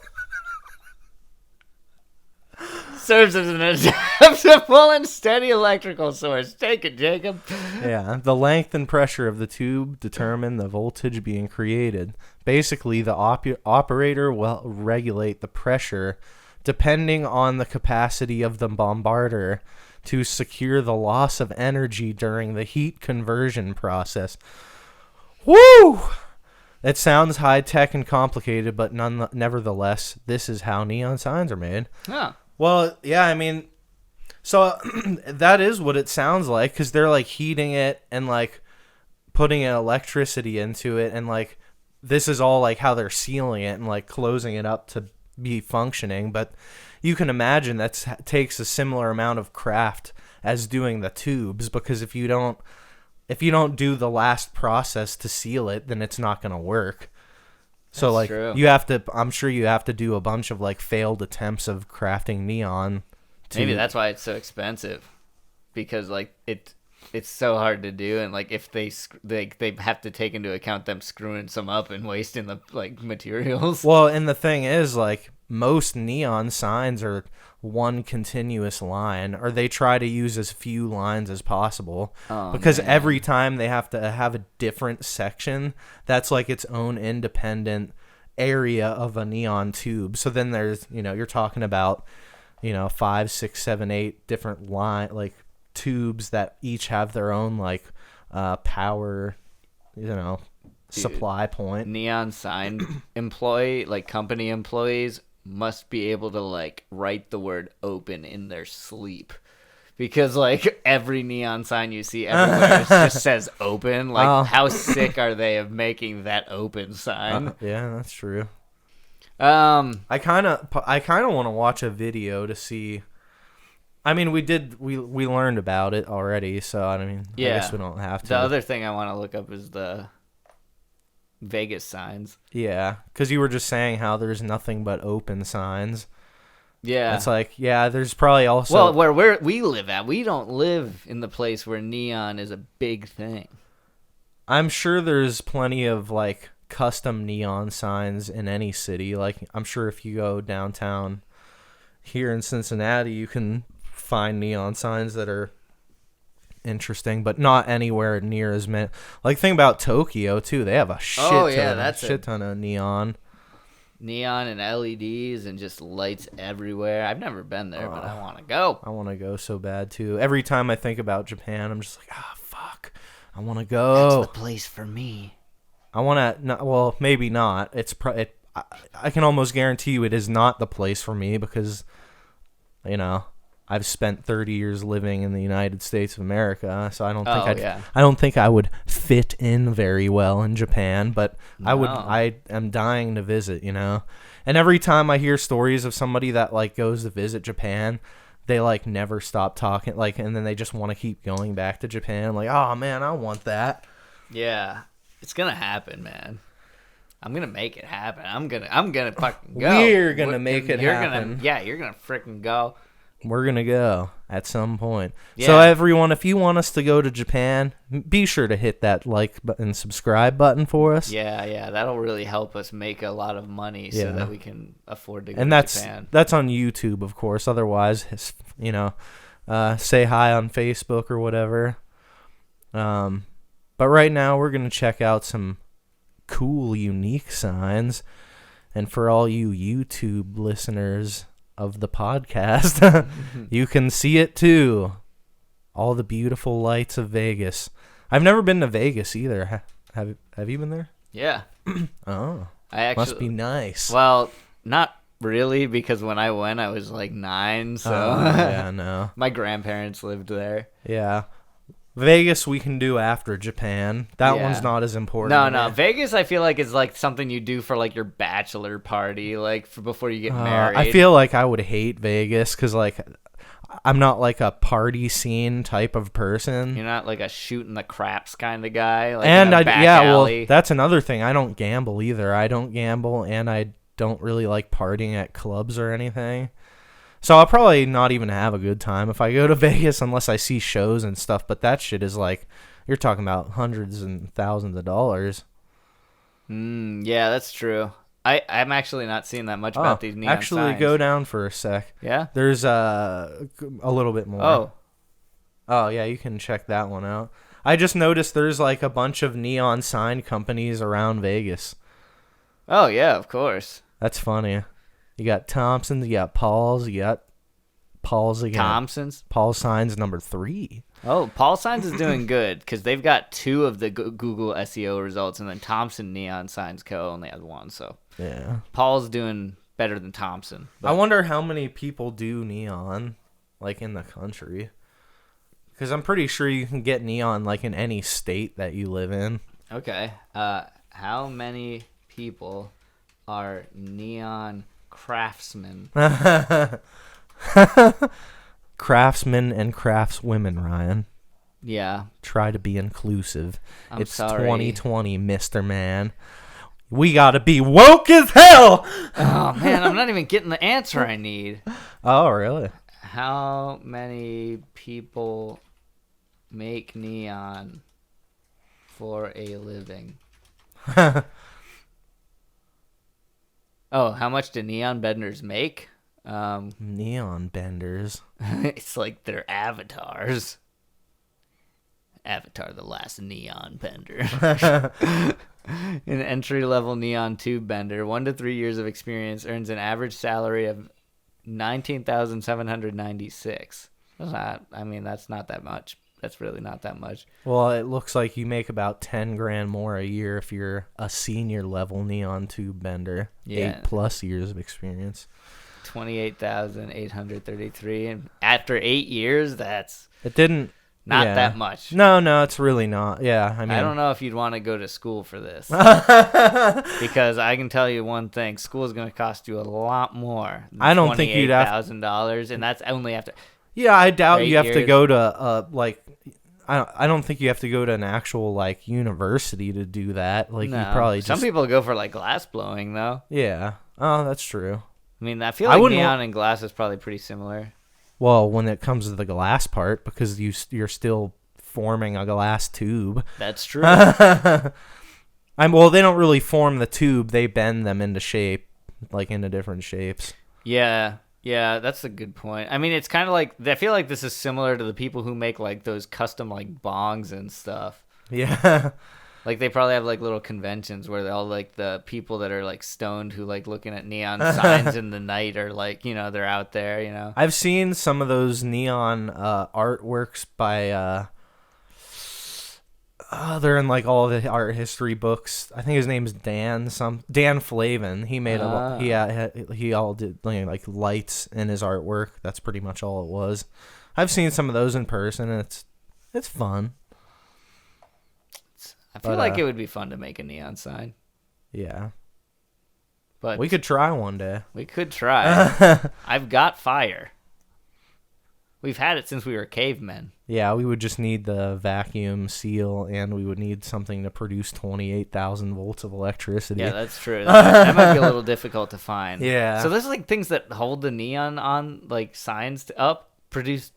Serves as an adaptable and steady electrical source. Take it, Jacob. Yeah. The length and pressure of the tube determine the voltage being created. Basically, the operator will regulate the pressure depending on the capacity of the bombarder to secure the loss of energy during the heat conversion process. Woo! It sounds high-tech and complicated, but nevertheless, this is how neon signs are made. Yeah. Well, yeah, I mean, So that is what it sounds like, because they're like heating it and like putting electricity into it, and like this is all like how they're sealing it and like closing it up to be functioning. But you can imagine that takes a similar amount of craft as doing the tubes, because if you don't do the last process to seal it, then it's not going to work. So That's like true. I'm sure you have to do a bunch of like failed attempts of crafting neon. Maybe that's why it's so expensive, because like it's so hard to do, and like if they have to take into account them screwing some up and wasting the like materials. Well, and the thing is, like, most neon signs are one continuous line, or they try to use as few lines as possible, because man. every time they have to have a different section that's like its own independent area of a neon tube. So then there's, you're talking about 5, 6, 7, 8 different tubes that each have their own like power, supply point. Neon sign company employees must be able to like write the word open in their sleep, because like every neon sign you see everywhere just says open. Like how sick are they of making that open sign? Yeah, that's true. I kind of want to watch a video to see. I mean, we learned about it already, so I guess we don't have to. The other thing I want to look up is the Vegas signs. Yeah, because you were just saying how there's nothing but open signs. Yeah, it's like, yeah, there's probably also... Well, where we live at, we don't live in the place where neon is a big thing. I'm sure there's plenty of like custom neon signs in any city. Like, I'm sure if you go downtown here in Cincinnati, you can find neon signs that are interesting, but not anywhere near as many. Like, think about Tokyo too. They have a shit ton of neon and LEDs and just lights everywhere. I've never been there, but I want to go. I want to go so bad too. Every time I think about Japan, I'm just like, fuck, I want to go. That's the place for me. I want to. Well, maybe not. I can almost guarantee you it is not the place for me, because I've spent 30 years living in the United States of America, so I don't think I would fit in very well in Japan, but no. I am dying to visit, And every time I hear stories of somebody that like goes to visit Japan, they like never stop talking, like, and then they just want to keep going back to Japan. I'm like, oh man, I want that. Yeah, it's gonna happen, man. I'm gonna make it happen. I'm gonna fucking go. We're gonna make it happen. You're gonna freaking go. We're going to go at some point. Yeah. So everyone, if you want us to go to Japan, be sure to hit that like and subscribe button for us. Yeah. That'll really help us make a lot of money so that we can afford to go to Japan. And that's on YouTube, of course. Otherwise, say hi on Facebook or whatever. But right now, we're going to check out some cool, unique signs. And for all you YouTube listeners of the podcast, you can see it too. All the beautiful lights of Vegas. I've never been to Vegas either. Have you been there? Yeah. Oh, must be nice. Well, not really, because when I went, I was like 9. So yeah, no. My grandparents lived there. Yeah. Vegas we can do after Japan. That one's not as important. No. Vegas I feel like is like something you do for like your bachelor party, like before you get married. I feel like I would hate Vegas because like I'm not like a party scene type of person. You're not like a shooting the craps kind of guy. Like and alley. Well, that's another thing. I don't gamble either. I don't gamble, and I don't really like partying at clubs or anything. So I'll probably not even have a good time if I go to Vegas unless I see shows and stuff. But that shit is like, you're talking about hundreds and thousands of dollars. Yeah, that's true. I'm actually not seeing that much about these neon signs. Go down for a sec. Yeah? There's a little bit more. Oh, yeah, you can check that one out. I just noticed there's like a bunch of neon sign companies around Vegas. Oh, yeah, of course. That's funny. You got Thompson's, you got Paul's, you got Paul's again. Thompson's? Paul Signs number 3. Oh, Paul Signs is doing good because they've got 2 of the Google SEO results, and then Thompson Neon Signs Co. only has 1. So yeah, Paul's doing better than Thompson. I wonder how many people do neon. like in the country. Because I'm pretty sure you can get neon like in any state that you live in. Okay. How many people are neon craftsmen? Craftsmen and craftswomen, Ryan. Yeah. Try to be inclusive. I'm sorry. 2020, Mr. Man. We gotta be woke as hell! Oh, man, I'm not even getting the answer I need. Oh, really? How many people make neon for a living? Oh, how much do neon benders make? Neon benders. It's like their avatars. Avatar, the last neon bender. An entry-level neon tube bender, 1 to 3 years of experience, earns an average salary of $19,796. That's not that much. That's really not that much. Well, it looks like you make about 10 grand more a year if you're a senior level neon tube bender. Yeah. 8+ years of experience. 28,833, and after 8 years, that's It didn't. not yeah. that much. No, it's really not. Yeah, I mean, I don't know if you'd want to go to school for this. Because I can tell you one thing, school is going to cost you a lot more than I don't think you'd have $28,000, and that's only after. Yeah, I doubt you have to years. go to I don't think you have to go to an actual like university to do that. Like No. you probably just Some people go for like glass blowing though. Yeah. Oh, that's true. I mean, I feel I like wouldn't neon and glass is probably pretty similar. Well, when it comes to the glass part, because you're still forming a glass tube. That's true. Well, they don't really form the tube; they bend them into shape, like into different shapes. Yeah, that's a good point. I mean, it's kind of like, I feel like this is similar to the people who make like those custom like bongs and stuff. Yeah. Like they probably have like little conventions where all like the people that are like stoned who like looking at neon signs in the night are like, you know, they're out there, you know. I've seen some of those neon artworks by they're in like all the art history books. I think his name's Dan Flavin. He made he all did like lights in his artwork. That's pretty much all it was. I've seen some of those in person, and it's fun. I feel like it would be fun to make a neon sign. Yeah. But we could try one day. We could try. I've got fire. We've had it since we were cavemen. Yeah, we would just need the vacuum seal, and we would need something to produce 28,000 volts of electricity. Yeah, that's true. That might be a little difficult to find. Yeah. So there's like things that hold the neon on, like signs up, produce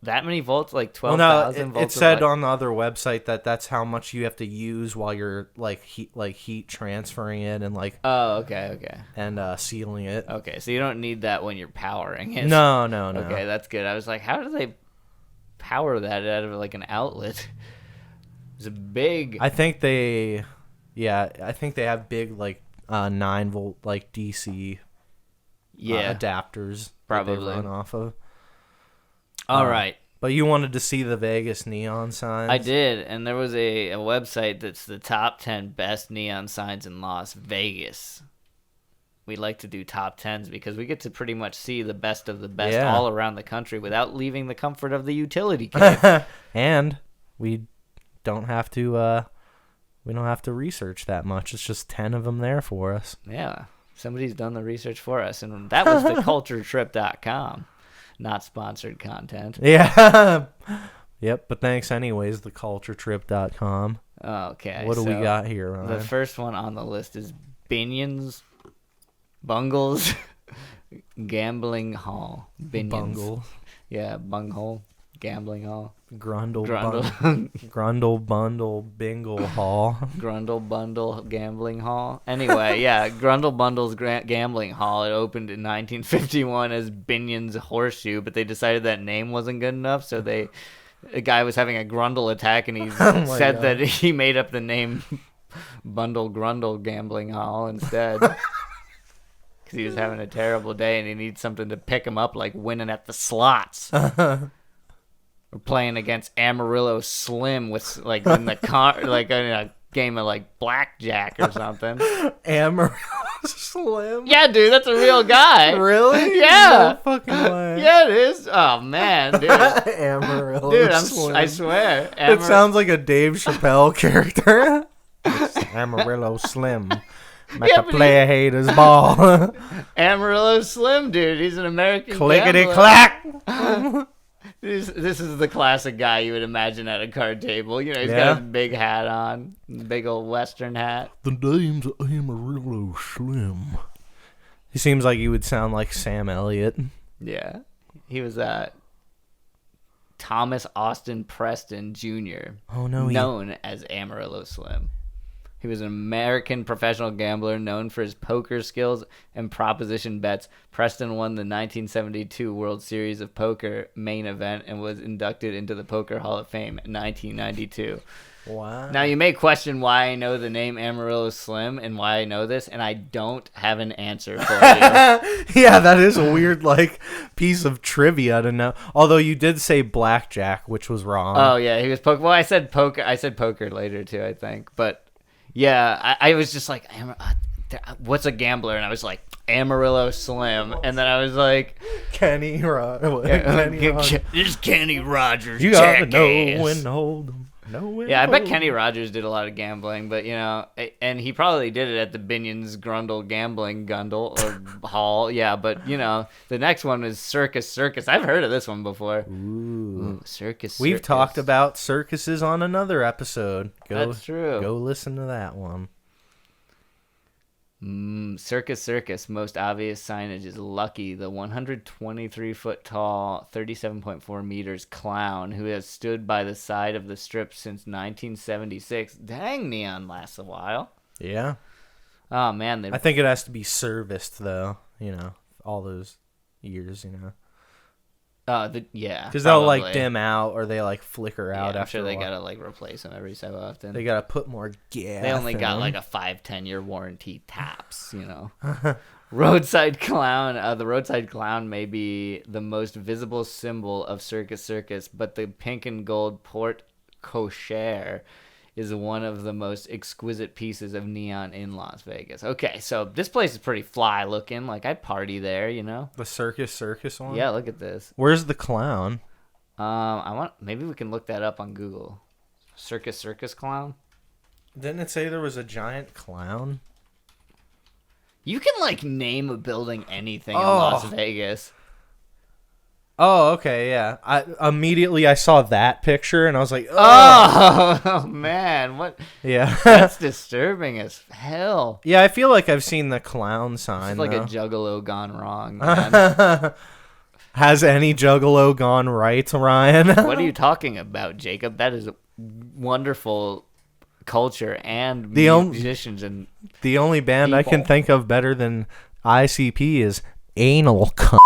that many volts, like 12,000 volts. It said on the other website that's how much you have to use while you're like heat transferring it and like. Oh, okay. And sealing it. Okay, so you don't need that when you're powering it. No. Okay, that's good. I was like, how do they power that out of like an outlet? It's a big. I think they have big like 9-volt like DC. Adapters. Probably that they run off of. All right. But you wanted to see the Vegas neon signs? I did, and there was a website that's the top 10 best neon signs in Las Vegas. We like to do top 10s because we get to pretty much see the best of the best all around the country without leaving the comfort of the utility cave. And we don't have to research that much. It's just 10 of them there for us. Yeah. Somebody's done the research for us, and that was theculturetrip.com. Not sponsored content. Yeah. Yep, but thanks anyways, theculturetrip.com. Okay. What do we got here, Ryan? The first one on the list is Binions Bungles Gambling Hall. Binions. Bungle. Yeah, Bunghole. Gambling Hall. Grundle Bundle Bingle Hall. Grundle Bundle Gambling Hall. Anyway, yeah, Grundle Bundle's Gambling Hall. It opened in 1951 as Binion's Horseshoe, but they decided that name wasn't good enough, so a guy was having a Grundle attack, and he said that he made up the name Bundle Grundle Gambling Hall instead. Because he was having a terrible day, and he needs something to pick him up, like winning at the slots. We're playing against Amarillo Slim with like in the car, like in a game of like blackjack or something. Amarillo Slim. Yeah, dude, that's a real guy. Really? Yeah. No fucking way. Yeah, it is. Oh man, dude. Amarillo Dude, Slim. I swear. It sounds like a Dave Chappelle character. It's Amarillo Slim. Make Yeah, a player hate his ball. Amarillo Slim, dude. He's an American Clickety gambler. clack. This is the classic guy you would imagine at a card table. You know, he's Yeah. got a big hat on, big old Western hat. The name's Amarillo Slim. He seems like he would sound like Sam Elliott. Yeah, he was Thomas Austin Preston Jr. Oh no, known as Amarillo Slim. He was an American professional gambler known for his poker skills and proposition bets. Preston won the 1972 World Series of Poker main event and was inducted into the Poker Hall of Fame in 1992. Wow. Now, you may question why I know the name Amarillo Slim and why I know this, and I don't have an answer for you. Yeah, that is a weird piece of trivia to know. Although you did say blackjack, which was wrong. Oh, yeah, he was poker. Well, I said poker. I said poker later, too, I think. But, yeah, I was just like, what's a gambler? And I was like, Amarillo Slim. And then I was like, Kenny Rogers. This is Kenny Rogers. You gotta know when to hold 'em. Yeah, I bet Kenny Rogers did a lot of gambling, but, you know, and he probably did it at the Binion's Grundle Gambling Gundle or Hall. Yeah, but, you know, the next one is Circus. I've heard of this one before. Ooh, Circus. We've talked about circuses on another episode. That's true. Go listen to that one. Circus. Most obvious signage is Lucky, the 123-foot tall, 37.4 meters clown who has stood by the side of the strip since 1976. Dang, neon lasts a while. Yeah. Oh, man. I think it has to be serviced, though. You know, all those years, you know. Yeah. Because they'll, dim out or they, flicker out I'm after sure they a while. gotta, replace them every so often. They gotta put more gas. They only in got, them. a 5-10 year warranty tops, you know. Roadside Clown. The Roadside Clown may be the most visible symbol of Circus, but the pink and gold porte cochere is one of the most exquisite pieces of neon in Las Vegas. Okay, so this place is pretty fly looking. I'd party there, you know. The Circus one? Yeah, look at this. Where's the clown? Maybe we can look that up on Google. Circus Clown. Didn't it say there was a giant clown? You can name a building anything in Las Vegas. Oh, okay, yeah. I saw that picture and I was like, oh man, what? Yeah. That's disturbing as hell. Yeah, I feel like I've seen the clown sign. It's like a juggalo gone wrong, man. Has any juggalo gone right, Ryan? What are you talking about, Jacob? That is a wonderful culture and musicians and the only band people. I can think of better than ICP is Anal Cunt.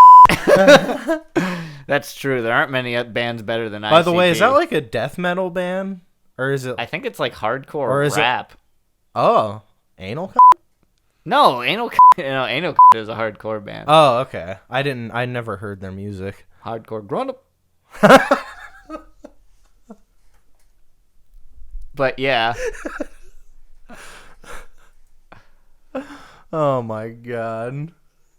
That's true. There aren't many bands better than ICP. By the way, is that a death metal band? Or is it... I think it's hardcore or is rap. Oh, Anal Cunt? No, Anal is a hardcore band. Oh, okay. I never heard their music. Hardcore Grundle. But yeah. Oh my god.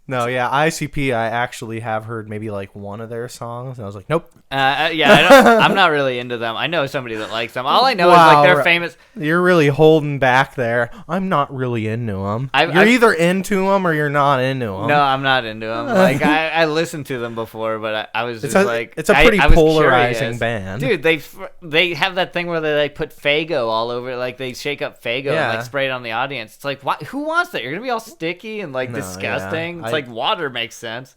No, yeah, ICP, I actually have heard maybe one of their songs, and I was like, nope. I'm not really into them. I know somebody that likes them. All I know is they're famous. You're really holding back there. I'm not really into them. You're either into them or you're not into them. No, I'm not into them. I listened to them before, but I was just it's a pretty polarizing curious. band, dude. They have that thing where they put Faygo all over, they shake up Faygo and spray it on the audience. It's like, who wants that? You're gonna be all sticky and disgusting. Yeah. It's water makes sense.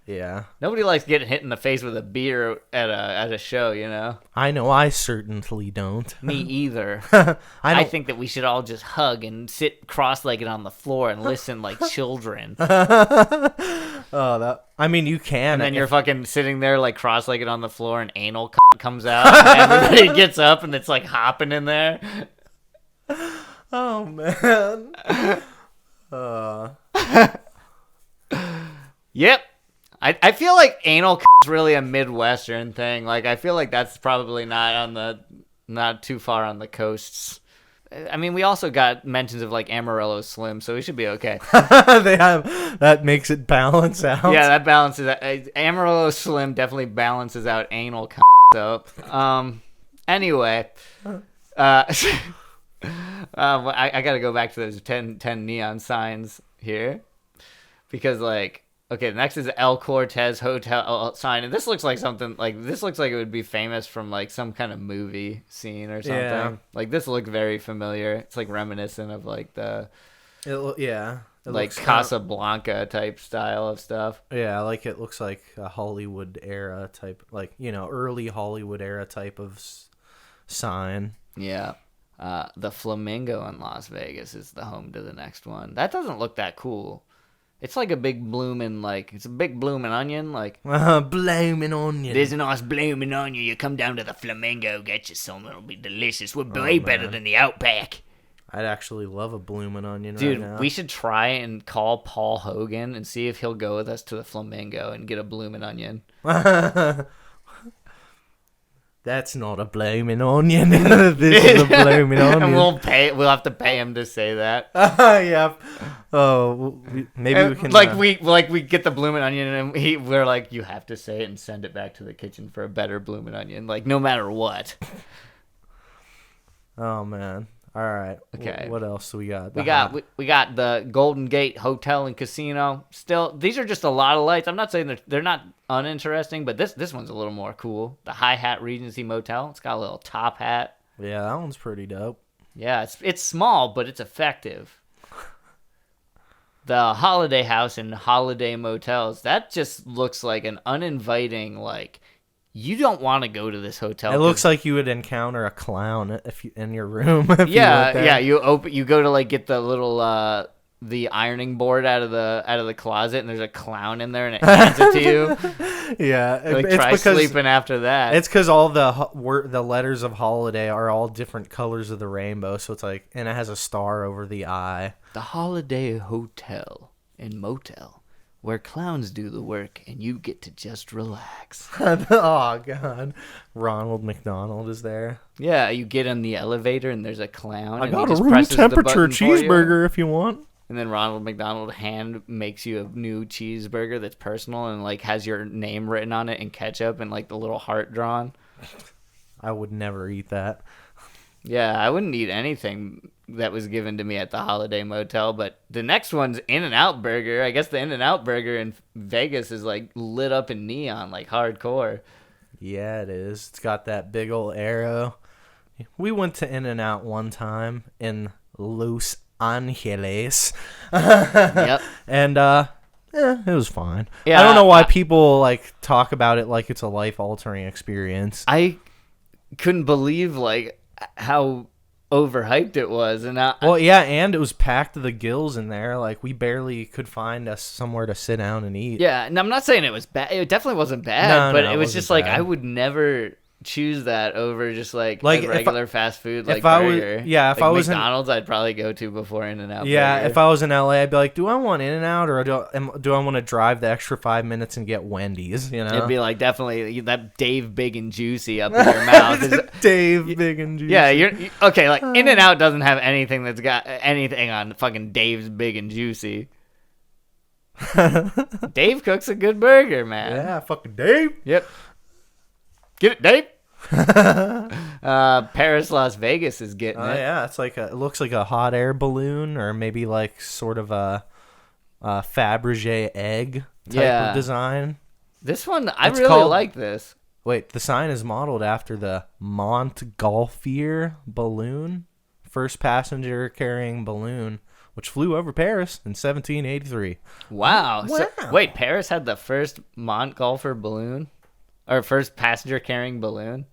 Yeah. Nobody likes getting hit in the face with a beer at a show, you know? I know, I certainly don't. Me either. I think that we should all just hug and sit cross-legged on the floor and listen like children. You can. And then you're fucking sitting there cross-legged on the floor and anal comes out and everybody gets up and it's hopping in there. Oh, man. Yep. I feel like anal is really a Midwestern thing. I feel like that's probably not too far on the coasts. I mean, we also got mentions of like Amarillo Slim, so we should be okay. They have that makes it balance out. Yeah, that balances out. Amarillo Slim definitely balances out anal. So, anyway, I gotta go back to those 10 neon signs here because like. Okay, next is El Cortez Hotel sign, and this looks like something like it would be famous from like some kind of movie scene or something. Yeah. Like this looked very familiar. It's like reminiscent of like the like Casablanca type style of stuff. Yeah, like it looks like a Hollywood era type, like early Hollywood era type of sign. Yeah. The Flamingo in Las Vegas is the home to the next one. That doesn't look that cool. It's like a big blooming, it's a big blooming onion, like. Blooming onion. There's a nice blooming onion. You come down to the Flamingo, get you some. It'll be delicious. We're way better than the Outback. I'd actually love a blooming onion. Dude, right now. we should try and call Paul Hogan and see if he'll go with us to the Flamingo and get a blooming onion. That's not a blooming onion. This is a blooming onion. And we'll have to pay him to say that. Yeah. Oh, maybe we can. We get the blooming onion and we're like, you have to say it and send it back to the kitchen for a better blooming onion, like no matter what. Oh man. All right. Okay. What else do we got? We got the Golden Gate Hotel and Casino. Still, these are just a lot of lights. I'm not saying they're not uninteresting, but this one's a little more cool. The High Hat Regency Motel. It's got a little top hat. Yeah, that one's pretty dope. Yeah, it's small, but it's effective. The Holiday House and Holiday Motels. That just looks like an uninviting, like, you don't want to go to this hotel. It looks like you would encounter a clown in your room. You go to like get the little the ironing board out of the closet, and there's a clown in there, and it hands it to you. Yeah, like try sleeping after that. It's because all the letters of holiday are all different colors of the rainbow, so it's like, and it has a star over the eye. The Holiday Hotel and Motel, where clowns do the work and you get to just relax. Oh, God. Ronald McDonald is there. Yeah, you get in the elevator and there's a clown. I got a room temperature cheeseburger if you want. And then Ronald McDonald hand makes you a new cheeseburger that's personal and like has your name written on it in ketchup and like the little heart drawn. I would never eat that. Yeah, I wouldn't eat anything that was given to me at the Holiday Motel, but the next one's In-N-Out Burger. I guess the In-N-Out Burger in Vegas is like lit up in neon, like hardcore. Yeah, it is. It's got that big old arrow. We went to In-N-Out one time in Los Angeles. Yep. And it was fine. Yeah, I don't know why people like talk about it like it's a life-altering experience. I couldn't believe like how overhyped it was, and and it was packed to the gills in there. Like we barely could find us somewhere to sit down and eat. Yeah, and I'm not saying it was bad. It definitely wasn't bad, but it was just like bad. I would never choose that over just like a regular fast food like burger. If I was McDonald's, I'd probably go to before In-N-Out. Yeah, burger. if I was in LA, I'd be like, do I want In-N-Out or do I want to drive the extra 5 minutes and get Wendy's? You know, it'd be like definitely that Dave Big and Juicy up in your mouth. Dave Big and Juicy. Yeah, you're okay. Like In-N-Out doesn't have anything that's got anything on fucking Dave's Big and Juicy. Dave cooks a good burger, man. Yeah, fucking Dave. Yep. Get it, Dave. Paris, Las Vegas is getting it. Yeah, it looks like a hot air balloon or maybe like sort of a Fabergé egg type of design. This one, I really like this. Wait, the sign is modeled after the Montgolfier balloon, first passenger carrying balloon, which flew over Paris in 1783. Wow. So, wait, Paris had the first Montgolfier balloon? Or first passenger carrying balloon?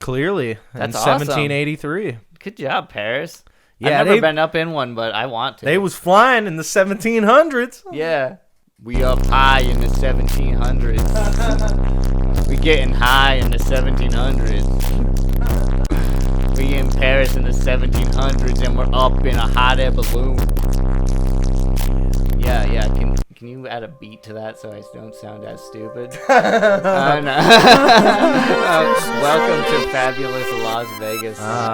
Clearly. That's in awesome. 1783. Good job, Paris. Yeah, I've never been up in one, but I want to. They was flying in the 1700s. Yeah. We up high in the 1700s. We getting high in the 1700s. We in Paris in the 1700s and we're up in a hot air balloon. Yeah. Can you add a beat to that so I don't sound as stupid? No. Welcome to fabulous Las Vegas.